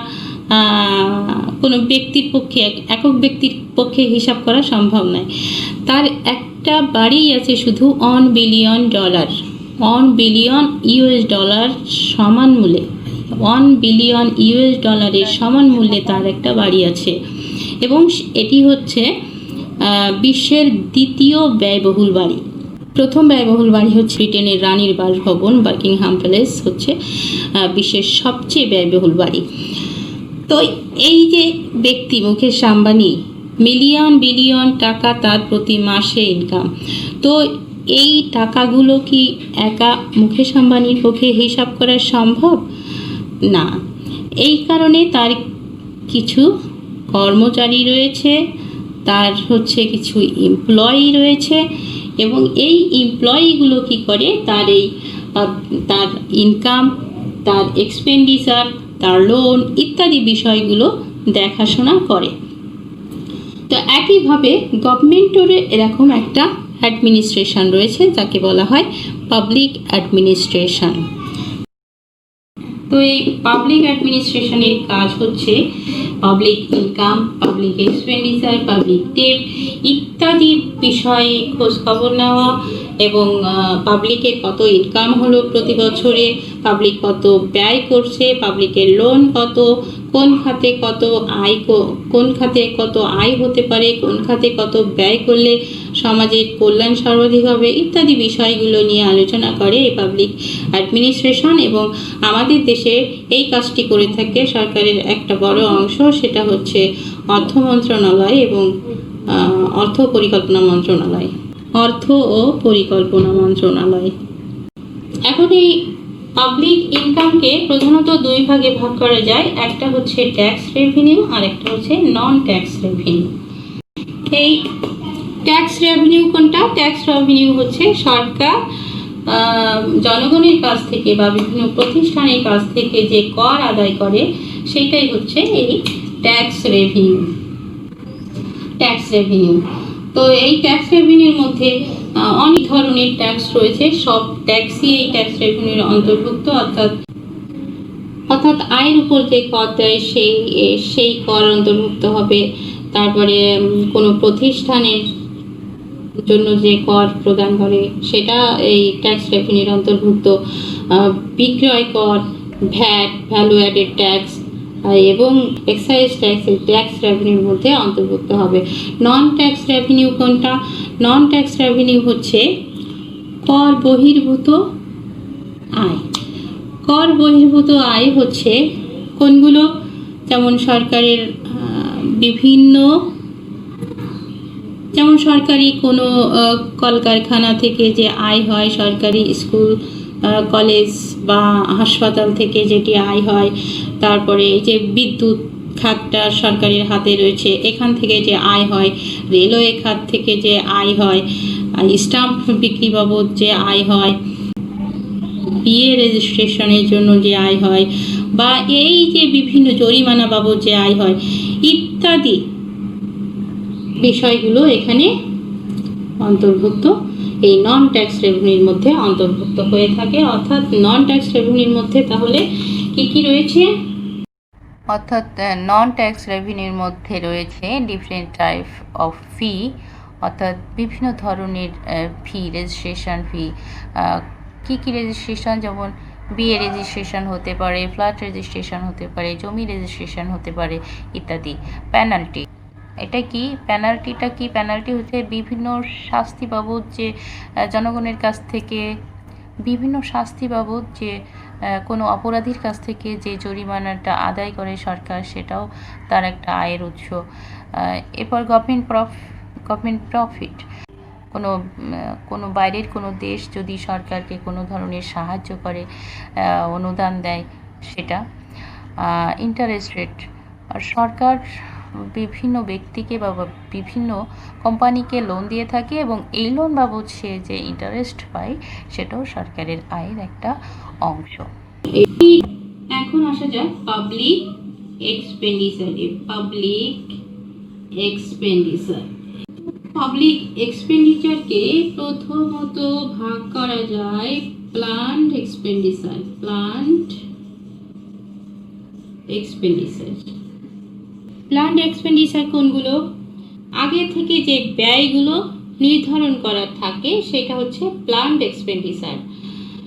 কোনো ব্যক্তির পক্ষে, একক ব্যক্তির পক্ষে হিসাব করা সম্ভব নয়। তার একটা বাড়ি আছে শুধু $1 বিলিয়ন, $1 বিলিয়ন সমান মূল্যে, $1 বিলিয়ন সমান মূল্যে তার একটা বাড়ি আছে। এবং এটি হচ্ছে বিশ্বের দ্বিতীয় ব্যয়বহুল বাড়ি। প্রথম ব্যয়বহুল বাড়ি হচ্ছে ব্রিটেনের রানীর বাসভবন বাকিংহাম প্যালেস, হচ্ছে বিশ্বের সবচেয়ে ব্যয়বহুল বাড়ি। তো এই যে ব্যক্তি মুকেশ আম্বানি, মিলিয়ন বিলিয়ন টাকা তার প্রতি মাসে ইনকাম, তো এই টাকাগুলো কি একা মুকেশ আম্বানির পক্ষে হিসাব করা সম্ভব না। এই কারণে তার কিছু কর্মচারী রয়েছে, তার হচ্ছে কিছু এমপ্লয়ি রয়েছে, এবং এই এমপ্লয়িগুলো কি করে তার ইনকাম, তার এক্সপেন্ডিচার, তার লোন ইত্যাদি বিষয়গুলো দেখাশোনা করে। তো একইভাবে গভর্নমেন্টেরও এরকম একটা অ্যাডমিনিস্ট্রেশন রয়েছে যাকে বলা হয় পাবলিক অ্যাডমিনিস্ট্রেশন। তো এই পাবলিক অ্যাডমিনিস্ট্রেশনের কাজ হচ্ছে public income, public expenditure, public debt ইত্যাদি বিষয়ে খোঁজখবর নেওয়া, এবং পাবলিকের কত ইনকাম হলো প্রতি বছরে, পাবলিক কত ব্যয় করছে, পাবলিকের লোন কত, কোন খাতে কত আয়, কোন খাতে কত আয় হতে পারে, কোন খাতে কত ব্যয় করলে সমাজের কল্যাণ সর্বাধিক হবে ইত্যাদি বিষয়গুলো নিয়ে আলোচনা করে এই পাবলিক অ্যাডমিনিস্ট্রেশন। এবং আমাদের দেশে এই কাজটি করে থাকে সরকারের একটা বড় অংশ, সেটা হচ্ছে অর্থ মন্ত্রণালয় এবং অর্থ ও পরিকল্পনা মন্ত্রণালয়। এখন এই পাবলিক ইনকামকে প্রধানত দুই ভাগে ভাগ করা যায়, একটা হচ্ছে ট্যাক্স রেভিনিউ আর একটা হচ্ছে নন ট্যাক্স রেভিনিউ। এই ট্যাক্স রেভিনিউ কোনটা? ট্যাক্স রেভিনিউ হচ্ছে সরকার জনগণের কাছ থেকে বা বিভিন্ন প্রতিষ্ঠানের কাছ থেকে যে কর আদায় করে সেটাই হচ্ছে এই ট্যাক্স রেভিনিউ। তো এই ট্যাক্স রেভিনিউর মধ্যে অনেক ধরনের ট্যাক্স রয়েছে, সব ট্যাক্সই এই ট্যাক্স রেভিনিউর অন্তর্ভুক্ত, অর্থাৎ আয়ের উপর যে কর দেয় সেই কর অন্তর্ভুক্ত হবে। তারপরে কোনো প্রতিষ্ঠানের জন্য যে কর প্রদান করে সেটা এই ট্যাক্স রেভিনিউর অন্তর্ভুক্ত, বিক্রয় কর, ভ্যাট, ভ্যালু অ্যাডেড ট্যাক্স এবং এক্সাইজ ট্যাক্স এই ট্যাক্স রেভিনিউর মধ্যে অন্তর্ভুক্ত হবে। নন ট্যাক্স রেভিনিউ কোনটা? নন ট্যাক্স রেভিনিউ হচ্ছে কর বহির্ভূত আয়। কর বহির্ভূত আয় হচ্ছে কোনগুলো? যেমন সরকারের সরকারি কোনো কলকারখানা থেকে যে আয় হয়, সরকারি স্কুল, কলেজ বা হাসপাতাল থেকে যেটি আয় হয়, তারপরে এই যে বিদ্যুৎ খাতটা সরকারের হাতে রয়েছে, এখান থেকে যে আয় হয়, রেলওয়ে খাত থেকে যে আয় হয়, স্টাম্প বিক্রি বাবদ যে আয় হয়, বিয়ে রেজিস্ট্রেশনের জন্য যে আয় হয়, বা এই যে বিভিন্ন জরিমানা বাবদ যে আয় হয় ইত্যাদি বিষয়গুলো এখানে অন্তর্ভুক্ত, এই নন ট্যাক্স রেভিনিউর মধ্যে অন্তর্ভুক্ত হয়ে থাকে। অর্থাৎ নন ট্যাক্স রেভিনিউর মধ্যে তাহলে কি রয়েছে? অর্থাৎ নন ট্যাক্স রেভিনিউর মধ্যে রয়েছে ডিফারেন্ট টাইপ অফ ফি, অর্থাৎ বিভিন্ন ধরনের ফি, রেজিস্ট্রেশন ফি। কি রেজিস্ট্রেশন? যেমন বিয়ে রেজিস্ট্রেশন হতে পারে, ফ্ল্যাট রেজিস্ট্রেশন হতে পারে, জমি রেজিস্ট্রেশন হতে পারে ইত্যাদি। পেনাল্টি, এটা কি? পেনাল্টিটা কি? পেনাল্টি হচ্ছে বিভিন্ন শাস্তি বাবদ যে জনগণের কাছ থেকে বিভিন্ন শাস্তি বাবদ যে কোনো অপরাধীর কাছ থেকে যে জরিমানাটা আদায় করে সরকার, সেটাও তার একটা আয়ের উৎস। এরপর গভর্নমেন্ট প্রফিট, কোনো বাইরের কোনো দেশ যদি সরকারকে কোনো ধরনের সাহায্য করে, অনুদান দেয়, সেটা। ইন্টারেস্ট রেট, আর সরকার বিভিন্ন ব্যক্তিকে বা বিভিন্ন কোম্পানিকে লোন দিয়ে থাকে এবং এই লোন বাবদ সে যে ইন্টারেস্ট পায় সেটাও সরকারের আয়ের একটা অংশ। এখন আসা যাক পাবলিক এক্সপেন্ডিচারে। পাবলিক এক্সপেন্ডিচারকে প্রথমত ভাগ করা যায় প্ল্যান্ড এক্সপেন্ডিচার কোনগুলো? আগে থেকে যে ব্যয়গুলো নির্ধারণ করা থাকে সেটা হচ্ছে প্ল্যান্ড এক্সপেন্ডিচার।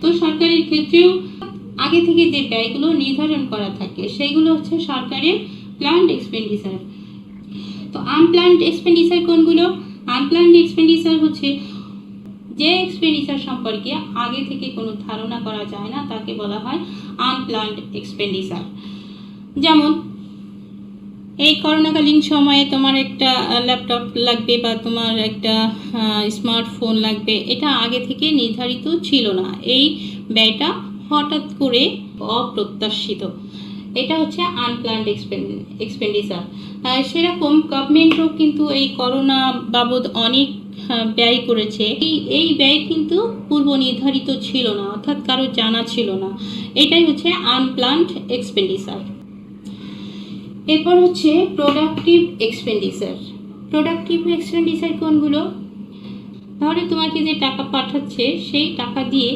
তো সরকারের ক্ষেত্রেও আগে থেকে যে ব্যয়গুলো নির্ধারণ করা থাকে সেইগুলো হচ্ছে সরকারের প্ল্যান্ড এক্সপেন্ডিচার। তো আনপ্ল্যান্ড এক্সপেন্ডিচার কোনগুলো? আনপ্ল্যান্ড এক্সপেন্ডিচার হচ্ছে যে এক্সপেন্ডিচার সম্পর্কে আগে থেকে কোনো ধারণা করা যায় না, তাকে বলা হয় আনপ্ল্যান্ড এক্সপেন্ডিচার। যেমন এই করোনাকালীন সময়ে তোমার একটা ল্যাপটপ লাগবে বা তোমার একটা স্মার্টফোন লাগবে, এটা আগে থেকে নির্ধারিত ছিল না। এই ব্যয়টা হঠাৎ করে অপ্রত্যাশিত, এটা হচ্ছে আনপ্ল্যান্ড এক্সপেন্ডিচার। সেরকম গভর্নমেন্টও কিন্তু এই করোনা বাবদ অনেক ব্যয় করেছে। এই ব্যয় কিন্তু পূর্ব নির্ধারিত ছিল না, অর্থাৎ কারো জানা ছিল না। এটাই হচ্ছে আনপ্ল্যান্ড এক্সপেন্ডিচার। এরপর হচ্ছে প্রোডাক্টিভ এক্সপেন্ডিচার কোনগুলো? তাহলে তোমাকে যে টাকা পাঠাচ্ছে সেই টাকা দিয়ে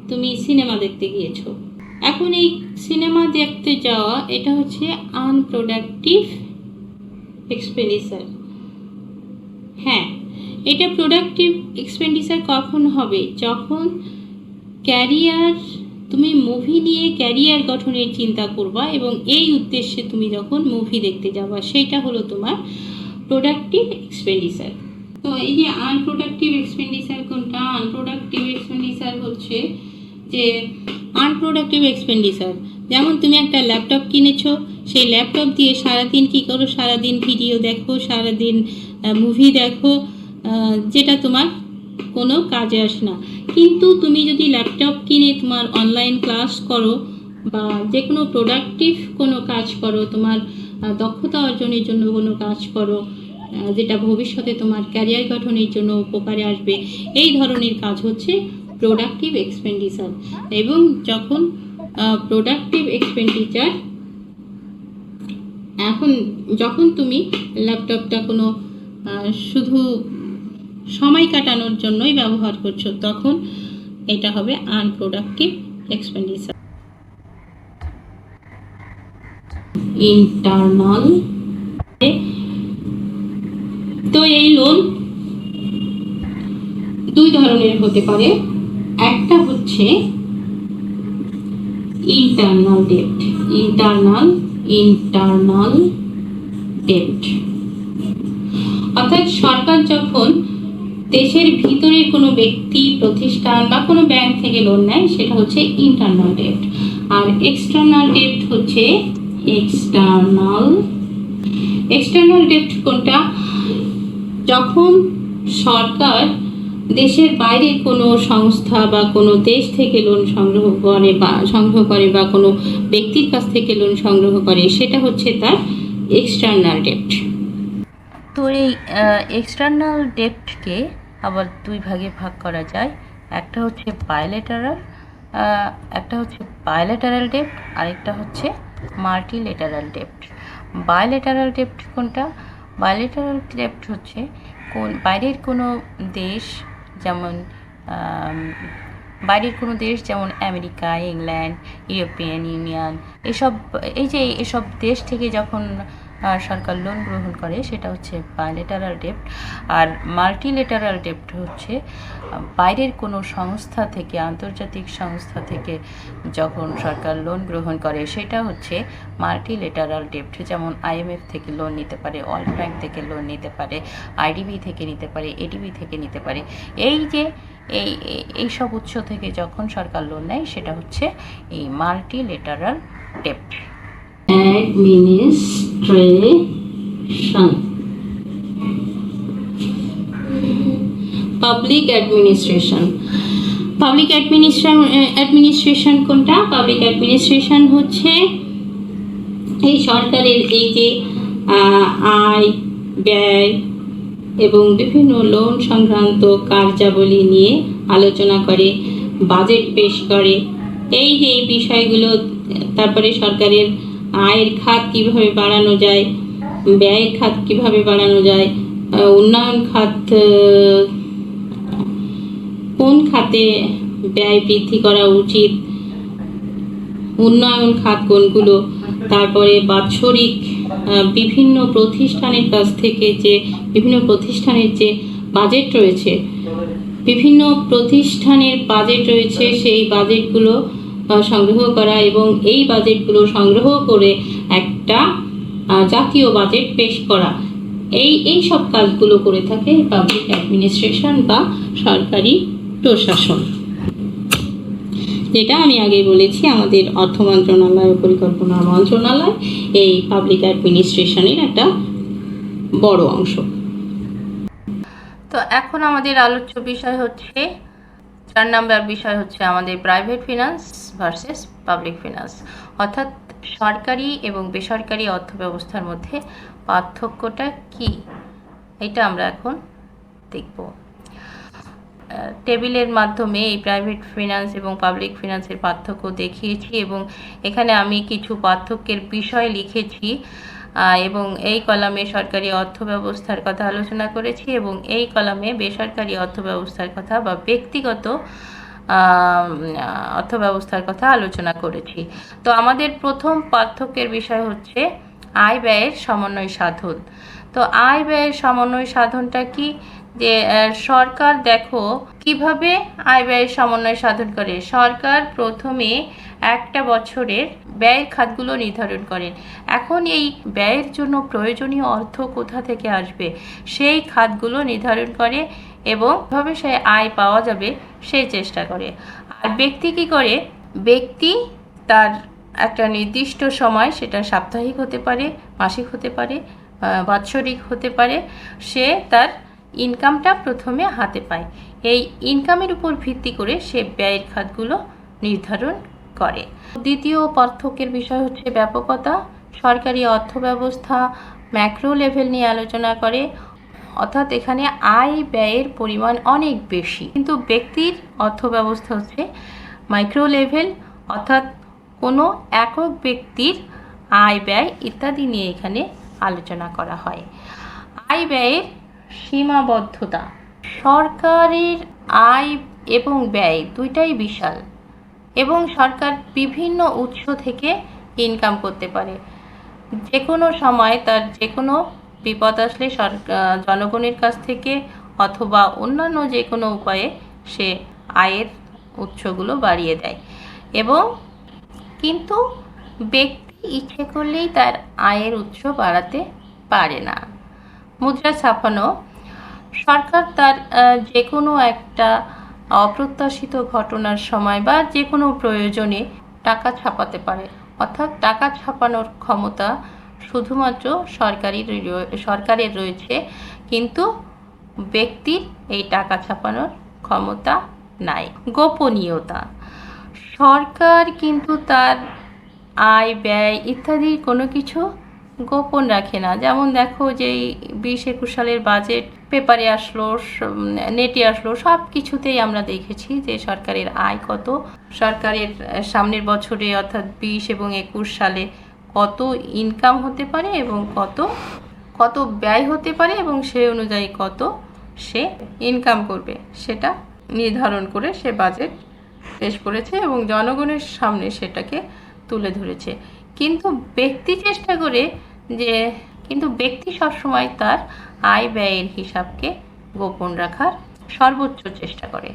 তুমি সিনেমা দেখতে গিয়েছো, এখন এই সিনেমা দেখতে যাওয়া এটা হচ্ছে আনপ্রোডাক্টিভ এক্সপেন্ডিচার। হ্যাঁ, এটা প্রোডাক্টিভ এক্সপেন্ডিচার কখন হবে? যখন তুমি মুভি নিয়ে ক্যারিয়ার গঠনের চিন্তা করবা এবং এই উদ্দেশ্যে তুমি যখন মুভি দেখতে যাবা, সেইটা হলো তোমার প্রোডাক্টিভ এক্সপেন্ডিচার। তো এই যে আনপ্রোডাক্টিভ এক্সপেন্ডিচার কোনটা? আনপ্রোডাক্টিভ এক্সপেন্ডিচার হচ্ছে যে আনপ্রোডাক্টিভ এক্সপেন্ডিচার, যেমন তুমি একটা ল্যাপটপ কিনেছো, সেই ল্যাপটপ দিয়ে সারাদিন কী করো? সারাদিন ভিডিও দেখো, সারাদিন মুভি দেখো, যেটা তোমার কোনো কাজে আসে না। কিন্তু তুমি যদি ল্যাপটপ কিনে তোমার অনলাইন ক্লাস করো বা যে কোনো প্রোডাক্টিভ কোনো কাজ করো, তোমার দক্ষতা অর্জনের জন্য কোনো কাজ করো, যেটা ভবিষ্যতে তোমার ক্যারিয়ার গঠনের জন্য উপকারে আসবে, এই ধরনের কাজ হচ্ছে প্রোডাক্টিভ এক্সপেন্ডিচার। এবং যখন তুমি ল্যাপটপটা কোনো শুধু সময় কাটানোর জন্যই ব্যবহার করছো, তখন এটা হবে আনপ্রোডাক্টিভ এক্সপেন্ডিচার। ইন্টারনাল। তো এই লোন দুই ধরনের হতে পারে। একটা হচ্ছে ইন্টারনাল ডেট, অর্থাৎ সরকার যখন দেশের ভিতরে কোনো ব্যক্তি, প্রতিষ্ঠান বা কোনো ব্যাংক থেকে লোন নেয়, সেটা হচ্ছে ইন্টারনাল ডেট। আর এক্সটার্নাল ডেট হচ্ছে এক্সটার্নাল ডেট কোনটা? যখন সরকার দেশের বাইরে কোনো সংস্থা বা কোনো দেশ থেকে লোন সংগ্রহ করে বা কোনো ব্যক্তির কাছ থেকে লোন সংগ্রহ করে, সেটা হচ্ছে তার এক্সটার্নাল ডেট। তো এই এক্সটার্নাল ডেটকে আবার দুই ভাগে ভাগ করা যায়। একটা হচ্ছে বায়োলেটারাল ডেট, আরেকটা হচ্ছে মাল্টিলেটারাল ডেট। বায়োলেটারাল ডেট কোনটা? বায়োলেটারাল ডেট হচ্ছে বাইরের কোনো দেশ, যেমন আমেরিকা, ইংল্যান্ড, ইউরোপিয়ান ইউনিয়ন, এসব দেশ থেকে যখন সরকার লোন গ্রহণ করে, সেটা হচ্ছে বায়োলেটারাল ডেট। আর মাল্টিলেটারাল ডেট হচ্ছে বাইরের কোনো সংস্থা থেকে, আন্তর্জাতিক সংস্থা থেকে যখন সরকার লোন গ্রহণ করে, সেটা হচ্ছে মাল্টিলেটারাল ডেট। যেমন IMF থেকে লোন নিতে পারে, ওয়ার্ল্ড ব্যাংক থেকে লোন নিতে পারে, IDB থেকে নিতে পারে, ADB থেকে নিতে পারে। এই সব উৎস থেকে যখন সরকার লোন নেয়, সেটা হচ্ছে এই মাল্টিলেটারাল ডেট। পাবলিক অ্যাডমিনিস্ট্রেশন কোনটা? পাবলিক অ্যাডমিনিস্ট্রেশন হচ্ছে এই সরকারের এই যে আয়, ব্যয় এবং বিভিন্ন লোন সংক্রান্ত কার্যাবলী নিয়ে আলোচনা করে, বাজেট পেশ করে, এই যে এই বিষয়গুলো। তারপরে সরকারের আয়ের খাত কিভাবে বাড়ানো যায়, ব্যয়ের খাত কিভাবে বাড়ানো যায়, উন্নয়ন খাত, কোন খাতে ব্যয় বৃদ্ধি করা উচিত, উন্নয়ন খাত কোনগুলো, তারপরে বাৎসরিক বিভিন্ন প্রতিষ্ঠানের কাছ থেকে যে বিভিন্ন প্রতিষ্ঠানের যে বাজেট রয়েছে, বিভিন্ন প্রতিষ্ঠানের বাজেট রয়েছে, সেই বাজেটগুলো সংগ্রহ করা এবং এই বাজেটগুলো সংগ্রহ করে একটা জাতীয় বাজেট পেশ করা, এই সব কাজগুলো করে থাকে পাবলিক অ্যাডমিনিস্ট্রেশন বা সরকারি প্রশাসন। যেটা আমি আগেই বলেছি, আমাদের অর্থ মন্ত্রণালয় ও পরিকল্পনা মন্ত্রণালয় এই পাবলিক অ্যাডমিনিস্ট্রেশনের একটা বড় অংশ। তো এখন আমাদের আলোচ্য বিষয় হচ্ছে 4 নম্বর বিষয় হচ্ছে আমাদের private finance versus public finance, অর্থাৎ সরকারি এবং বেসরকারি অর্থব্যবস্থার মধ্যে পার্থক্যটা কি, এটা আমরা এখন দেখব। টেবিলের মাধ্যমে এই প্রাইভেট ফিনান্স এবং পাবলিক ফিনান্সের পার্থক্য দেখিয়েছি এবং এখানে আমি কিছু পার্থক্যের বিষয় লিখেছি এবং এই কলামে সরকারি অর্থব্যবস্থার কথা আলোচনা করেছি এবং এই কলামে বেসরকারি অর্থব্যবস্থার কথা বা ব্যক্তিগত অর্থব্যবস্থার কথা আলোচনা করেছি। তো আমাদের প্রথম পার্থক্যের বিষয় হচ্ছে আয় ব্যয়ের সমন্বয় সাধন। তো আয় ব্যয়ের সমন্বয় সাধনটা কি, যে সরকার দেখো কিভাবে আয় ব্যয়ের সমন্বয় সাধন করে। সরকার প্রথমে একটা বছরের ব্যয়ের খাতগুলো নির্ধারণ করেন। এখন এই ব্যয়ের জন্য প্রয়োজনীয় অর্থ কোথা থেকে আসবে সেই খাতগুলো নির্ধারণ করে এবং কিভাবে সে আয় পাওয়া যাবে সেই চেষ্টা করে। আর ব্যক্তি কি করে, ব্যক্তি তার একটা নির্দিষ্ট সময়, সেটা সাপ্তাহিক হতে পারে, মাসিক হতে পারে, বাৎসরিক হতে পারে, সে তার ইনকামটা প্রথমে হাতে পায়। এই ইনকামের উপর ভিত্তি করে সে ব্যয়ের খাতগুলো নির্ধারণ করে। দ্বিতীয় পার্থক্যের বিষয় হচ্ছে ব্যাপকতা। সরকারি অর্থব্যবস্থা ম্যাক্রো লেভেল নিয়ে আলোচনা করে, অর্থাৎ এখানে আয় ব্যয়ের পরিমাণ অনেক বেশি, কিন্তু ব্যক্তির অর্থব্যবস্থা হচ্ছে মাইক্রো লেভেল, অর্থাৎ কোনো একক ব্যক্তির আয় ব্যয় ইত্যাদি নিয়ে এখানে আলোচনা করা হয়। আয় ব্যয়ের সীমাবদ্ধতা, সরকারের আয় এবং ব্যয় দুইটাই বিশাল এবং সরকার বিভিন্ন উৎস থেকে ইনকাম করতে পারে। যে কোনো সময় তার যে কোনো বিপদ আসলে জনগণের কাছ থেকে অথবা অন্যান্য যে কোনো উপায়ে সে আয়ের উৎসগুলো বাড়িয়ে দেয় এবং কিন্তু ব্যক্তি ইচ্ছে করলেই তার আয়ের উৎস বাড়াতে পারে না। মুদ্রা ছাপানো, সরকার তার যে কোনো একটা অপ্রত্যাশিত ঘটনার সময় বা যে কোনো প্রয়োজনে টাকা ছাপাতে পারে, অর্থাৎ টাকা ছাপানোর ক্ষমতা শুধুমাত্র সরকারের রয়েছে, কিন্তু ব্যক্তির এই টাকা ছাপানোর ক্ষমতা নাই। গোপনীয়তা, সরকার কিন্তু তার আয় ব্যয় ইত্যাদি কোনো কিছু গোপন রাখে না। যেমন দেখো যে 20-21 সালের বাজেট পেপারে আসলো, নেটে আসলো, সব কিছুতেই আমরা দেখেছি যে সরকারের আয় কত, সরকারের সামনের বছরে অর্থাৎ 20 এবং 21 সালে কত ইনকাম হতে পারে এবং কত ব্যয় হতে পারে এবং সেই অনুযায়ী কত সে ইনকাম করবে সেটা নির্ধারণ করে সে বাজেট পেশ করেছে এবং জনগণের সামনে সেটাকে তুলে ধরেছে। কিন্তু ব্যক্তি সবসময় তার আয় ব্যয়ের হিসাবকে গোপন রাখার সর্বোচ্চ চেষ্টা করে।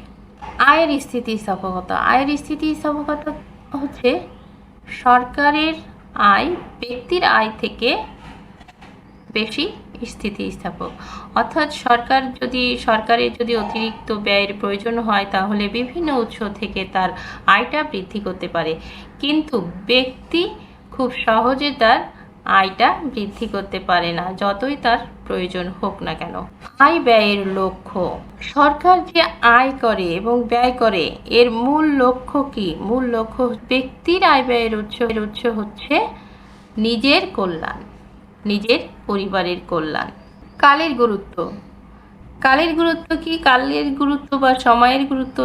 আয়ের স্থিতিস্থাপকতা, হচ্ছে সরকারের আয় ব্যক্তির আয় থেকে বেশি স্থিতিস্থাপক, অর্থাৎ সরকারের যদি অতিরিক্ত ব্যয়ের প্রয়োজন হয় তাহলে বিভিন্ন উৎস থেকে তার আয়টা বৃদ্ধি করতে পারে, কিন্তু ব্যক্তি খুব সহজে তার আয়টা বৃদ্ধি করতে পারে না, যতই তার প্রয়োজন হোক না কেন। আয় ব্যয়ের লক্ষ্য, সরকার যে আয় করে এবং ব্যয় করে এর মূল লক্ষ্য কি? মূল লক্ষ্য ব্যক্তির আয় ব্যয়ের উৎস হচ্ছে নিজের কল্যাণ, নিজের পরিবারের কল্যাণ। কালের গুরুত্ব কি? কালের গুরুত্ব বা সময়ের গুরুত্ব,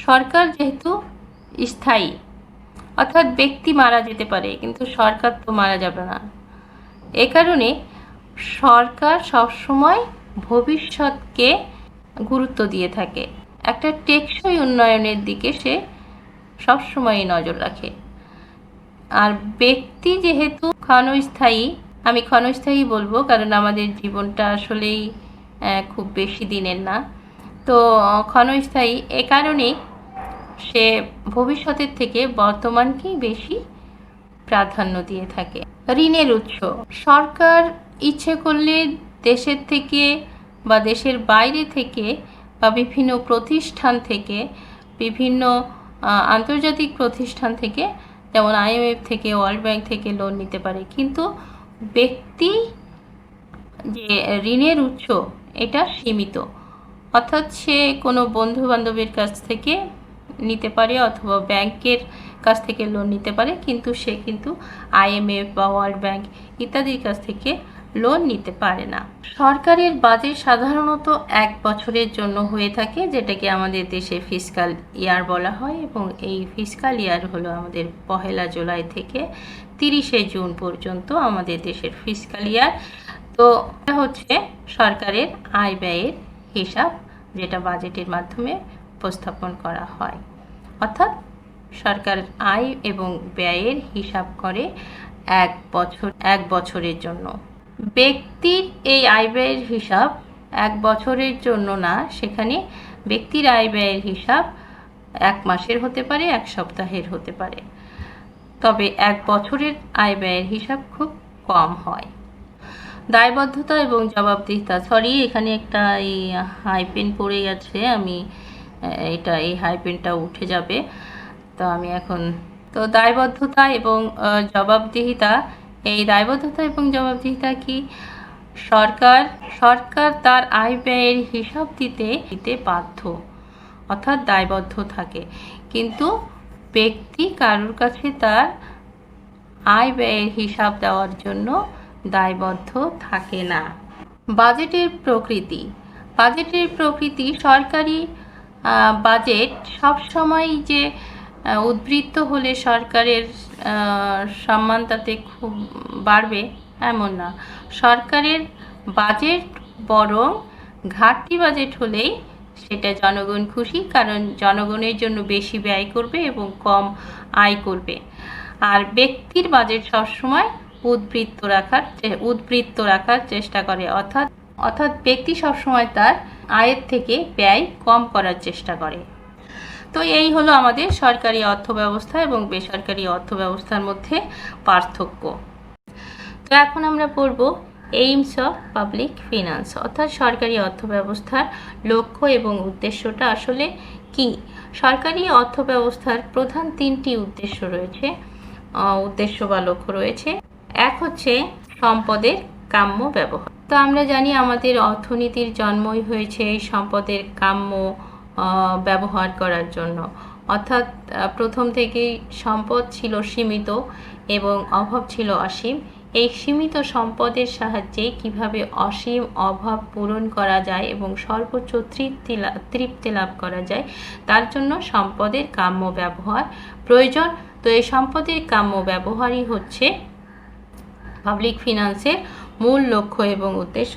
সরকার যেহেতু স্থায়ী, অর্থাৎ ব্যক্তি মারা যেতে পারে কিন্তু সরকার তো মারা যাবে না, এ কারণে সরকার সবসময় ভবিষ্যৎকে গুরুত্ব দিয়ে থাকে। একটা টেকসই উন্নয়নের দিকে সে সবসময়ই নজর রাখে। আর ব্যক্তি যেহেতু ক্ষণস্থায়ী, আমি ক্ষণস্থায়ী বলবো কারণ আমাদের জীবনটা আসলেই খুব বেশি দিনের না, তো ক্ষণস্থায়ী এ কারণেই সে ভবিষ্যতের থেকে বর্তমানকেই বেশি প্রাধান্য দিয়ে থাকে। ঋণের উৎস, সরকার ইচ্ছে করলে দেশের থেকে বা দেশের বাইরে থেকে বা বিভিন্ন প্রতিষ্ঠান থেকে, বিভিন্ন আন্তর্জাতিক প্রতিষ্ঠান থেকে, যেমন IMF থেকে, ওয়ার্ল্ড ব্যাংক থেকে লোন নিতে পারে, কিন্তু ব্যক্তি যে ঋণের উৎস এটা সীমিত। অর্থাৎ সে কোনো বন্ধু বান্ধবের কাছ থেকে নিতে পারে অথবা ব্যাংকের কাছ থেকে লোন নিতে পারে, কিন্তু সে কিন্তু IMF বা ওয়ার্ল্ড ব্যাংক ইত্যাদির কাছ থেকে লোন নিতে পারে না। সরকারের বাজেট সাধারণত 1 বছরের জন্য হয়ে থাকে, যেটাকে আমাদের দেশে ফিসকাল ইয়ার বলা হয়, এবং এই ফিসকাল ইয়ার হলো আমাদের 1 জুলাই থেকে 30 জুন পর্যন্ত আমাদের দেশের ফিসকাল ইয়ার। তো এটা হচ্ছে সরকারের আয় ব্যয়ের হিসাব, যেটা বাজেটের মাধ্যমে উপস্থাপন করা হয়। অর্থাৎ সরকার আয় এবং ব্যয়ের হিসাব করে 1 বছরের জন্য। ব্যক্তির এই আয় ব্যয়ের হিসাব 1 বছরের জন্য না, সেখানে ব্যক্তির আয় ব্যয়ের হিসাব 1 মাসের হতে পারে, 1 সপ্তাহের হতে পারে, তবে 1 বছরের আয় ব্যয়ের হিসাব খুব কম হয়। দায়বদ্ধতা এবং জবাবদিহিতা, সরি এখানে একটা এই হাইপেন পড়ে গেছে, আমি এই হাইপেনটা উঠে যাবে, তো আমি এখন তো দায়বদ্ধতা এবং জবাবদিহিতা, এই দায়বদ্ধতা এবং জবাবদিহিতা কি, সরকার তার আয় ব্যয়ের হিসাব দিতে বাধ্য, অর্থাৎ দায়বদ্ধ থাকে, কিন্তু ব্যক্তি কারোর কাছে তার আয় ব্যয়ের হিসাব দেওয়ার জন্য দায়বদ্ধ থাকে না। বাজেটের প্রকৃতি, সরকারি বাজেট সবসময় যে উদ্বৃত্ত হলে সরকারের সম্মান তাতে খুব বাড়বে এমন না। সরকারের বাজেট বরং ঘাটতি বাজেট হলেই সেটা জনগণ খুশি, কারণ জনগণের জন্য বেশি ব্যয় করবে এবং কম আয় করবে। আর ব্যক্তির বাজেট সবসময় উদ্বৃত্ত রাখার চেষ্টা করে, অর্থাৎ ব্যক্তি সবসময় তার আয়ের থেকে ব্যয় কম করার চেষ্টা করে। তো এই হলো আমাদের সরকারি অর্থব্যবস্থা এবং বেসরকারি অর্থব্যবস্থার মধ্যে পার্থক্য। তো এখন আমরা পড়ব এইমস অফ পাবলিক ফিনান্স, অর্থাৎ সরকারি অর্থব্যবস্থার লক্ষ্য এবং উদ্দেশ্যটা আসলে কি। সরকারি অর্থব্যবস্থার প্রধান 3টি উদ্দেশ্য বা লক্ষ্য রয়েছে। এক হচ্ছে সম্পদের কাম্য ব্যবহার। তো আমরা জানি আমাদের অর্থনীতির জন্মই হয়েছে এই সম্পদের কাম্য ব্যবহার করার জন্য, অর্থাৎ প্রথম থেকেই সম্পদ ছিল সীমিত এবং অভাব ছিল অসীম। এই সীমিত সম্পদের সাহায্যে কিভাবে অসীম অভাব পূরণ করা যায় এবং সর্বোচ্চ তৃপ্তি লাভ করা যায়, তার জন্য সম্পদের কাম্য ব্যবহার প্রয়োজন। তো এই সম্পদের কাম্য ব্যবহারই হচ্ছে পাবলিক ফিনান্সের মূল লক্ষ্য এবং উদ্দেশ্য।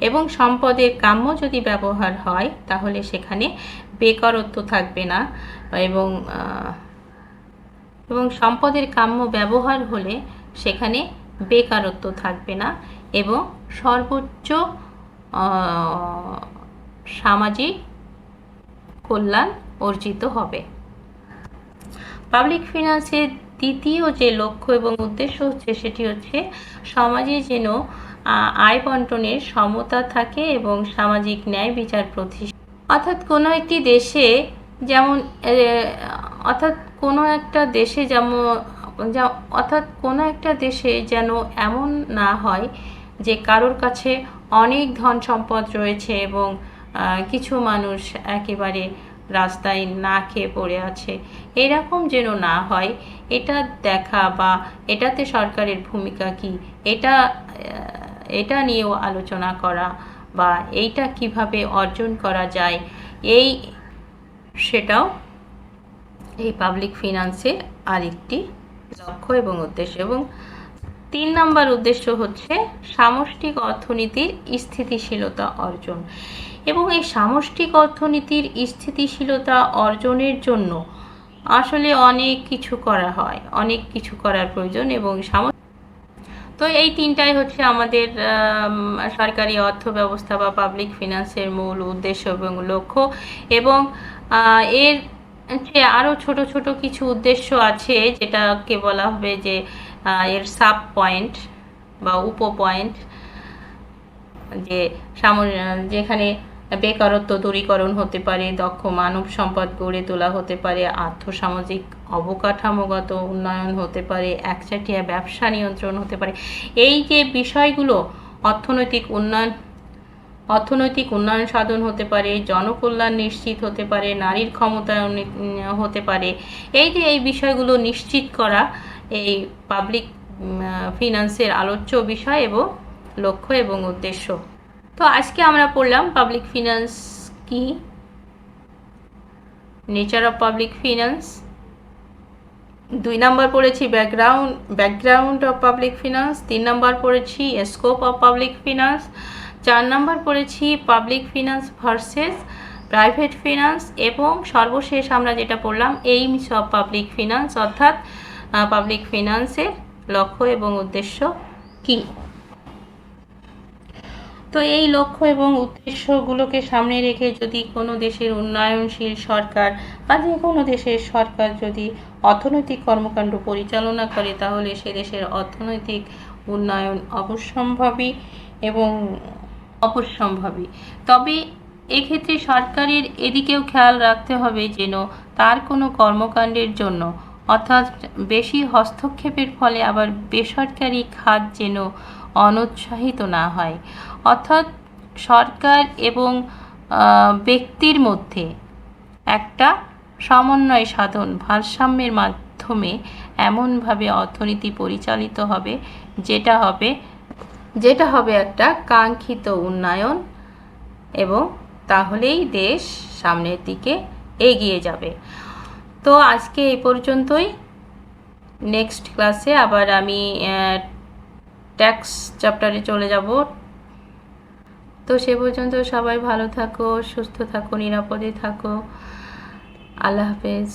এবং সম্পদের কাম্য যদি ব্যবহার হয় তাহলে সেখানে বেকারত্ব থাকবে না, এবং সম্পদের কাম্য ব্যবহার হলে সেখানে বেকারত্ব থাকবে না এবং সর্বোচ্চ সামাজিক কল্যাণ অর্জিত হবে। পাবলিক ফিনান্সের দ্বিতীয় যে লক্ষ্য এবং উদ্দেশ্য হচ্ছে সেটি হচ্ছে সমাজে যেন আয় বন্টনের সমতা থাকে এবং সামাজিক ন্যায় বিচার প্রতিষ্ঠা। অর্থাৎ কোনো একটা দেশে যেন এমন না হয় যে কারোর কাছে অনেক ধন সম্পদ রয়েছে এবং কিছু মানুষ একেবারে রাস্তায় না খেয়ে পড়ে আছে, এরকম যেন না হয়। এটা দেখা বা এটাতে সরকারের ভূমিকা কি, এটা নিয়েও আলোচনা করা বা এইটা কিভাবে অর্জন করা যায়, সেটাও এই পাবলিক ফিনান্সের আরেকটি লক্ষ্য এবং উদ্দেশ্য। এবং 3 নম্বর উদ্দেশ্য হচ্ছে সামষ্টিক অর্থনীতির স্থিতিশীলতা অর্জন। এবং এই সামষ্টিক অর্থনীতির স্থিতিশীলতা অর্জনের জন্য আসলে অনেক কিছু করা হয়, অনেক কিছু করার প্রয়োজন। এবং তো এই তিনটাই হচ্ছে আমাদের সরকারি অর্থ ব্যবস্থা বা পাবলিক ফিনান্সের মূল উদ্দেশ্য এবং লক্ষ্য। এবং এর যে আরও ছোট ছোট কিছু উদ্দেশ্য আছে, যেটাকে বলা হবে যে এর সাব পয়েন্ট বা উপ পয়েন্ট, যে যেখানে বেকারত্ব দূরীকরণ হতে পারে, দক্ষ মানব সম্পদ গড়ে তোলা হতে পারে, আর্থসামাজিক অবকাঠামোগত উন্নয়ন হতে পারে, একচাটিয়া ব্যবসা নিয়ন্ত্রণ হতে পারে। এই যে বিষয়গুলো, অর্থনৈতিক উন্নয়ন সাধন হতে পারে, জনকল্যাণ নিশ্চিত হতে পারে, নারীর ক্ষমতায়ন হতে পারে। এই বিষয়গুলো নিশ্চিত করা এই পাবলিক ফিনান্সের আলোচ্য বিষয় এবং লক্ষ্য এবং উদ্দেশ্য। তো আজকে আমরা পড়লাম পাবলিক ফিনান্স কি, nature of public finance. 2 number পড়েছি background of public finance. 3 number পড়েছি scope of public finance. 4 number পড়েছি public finance versus private finance. এবং সর্বশেষ আমরা যেটা পড়লাম এইমস অফ পাবলিক ফিনান্স, অর্থাৎ পাবলিক ফিনান্সের লক্ষ্য এবং উদ্দেশ্য কি। তো এই লক্ষ্য এবং উদ্দেশ্যগুলোকে সামনে রেখে যদি কোনো দেশের উন্নয়নশীল সরকার বা যে কোনো দেশের সরকার যদি অর্থনৈতিক কর্মকাণ্ড পরিচালনা করে, তাহলে সে দেশের অর্থনৈতিক উন্নয়ন অবশ্যম্ভাবী। তবে এক্ষেত্রে সরকারের এদিকেও খেয়াল রাখতে হবে যেন তার কোনো কর্মকাণ্ডের জন্য, অর্থাৎ বেশি হস্তক্ষেপের ফলে আবার বেসরকারি খাত যেন অনুৎসাহিত না হয়। অর্থাৎ সরকার এবং ব্যক্তির মধ্যে একটা সমন্বয় সাধন, ভারসাম্যের মাধ্যমে এমনভাবে অর্থনীতি পরিচালিত হবে যেটা হবে একটা কাঙ্ক্ষিত উন্নয়ন, এবং তাহলেই দেশ সামনের দিকে এগিয়ে যাবে। তো আজকে এই পর্যন্তই। নেক্সট ক্লাসে আবার আমি ট্যাক্স চ্যাপ্টারে চলে যাব। তো সে পর্যন্ত সবাই ভালো থাকো, সুস্থ থাকো, নিরাপদে থাকো। আল্লাহ হাফেজ।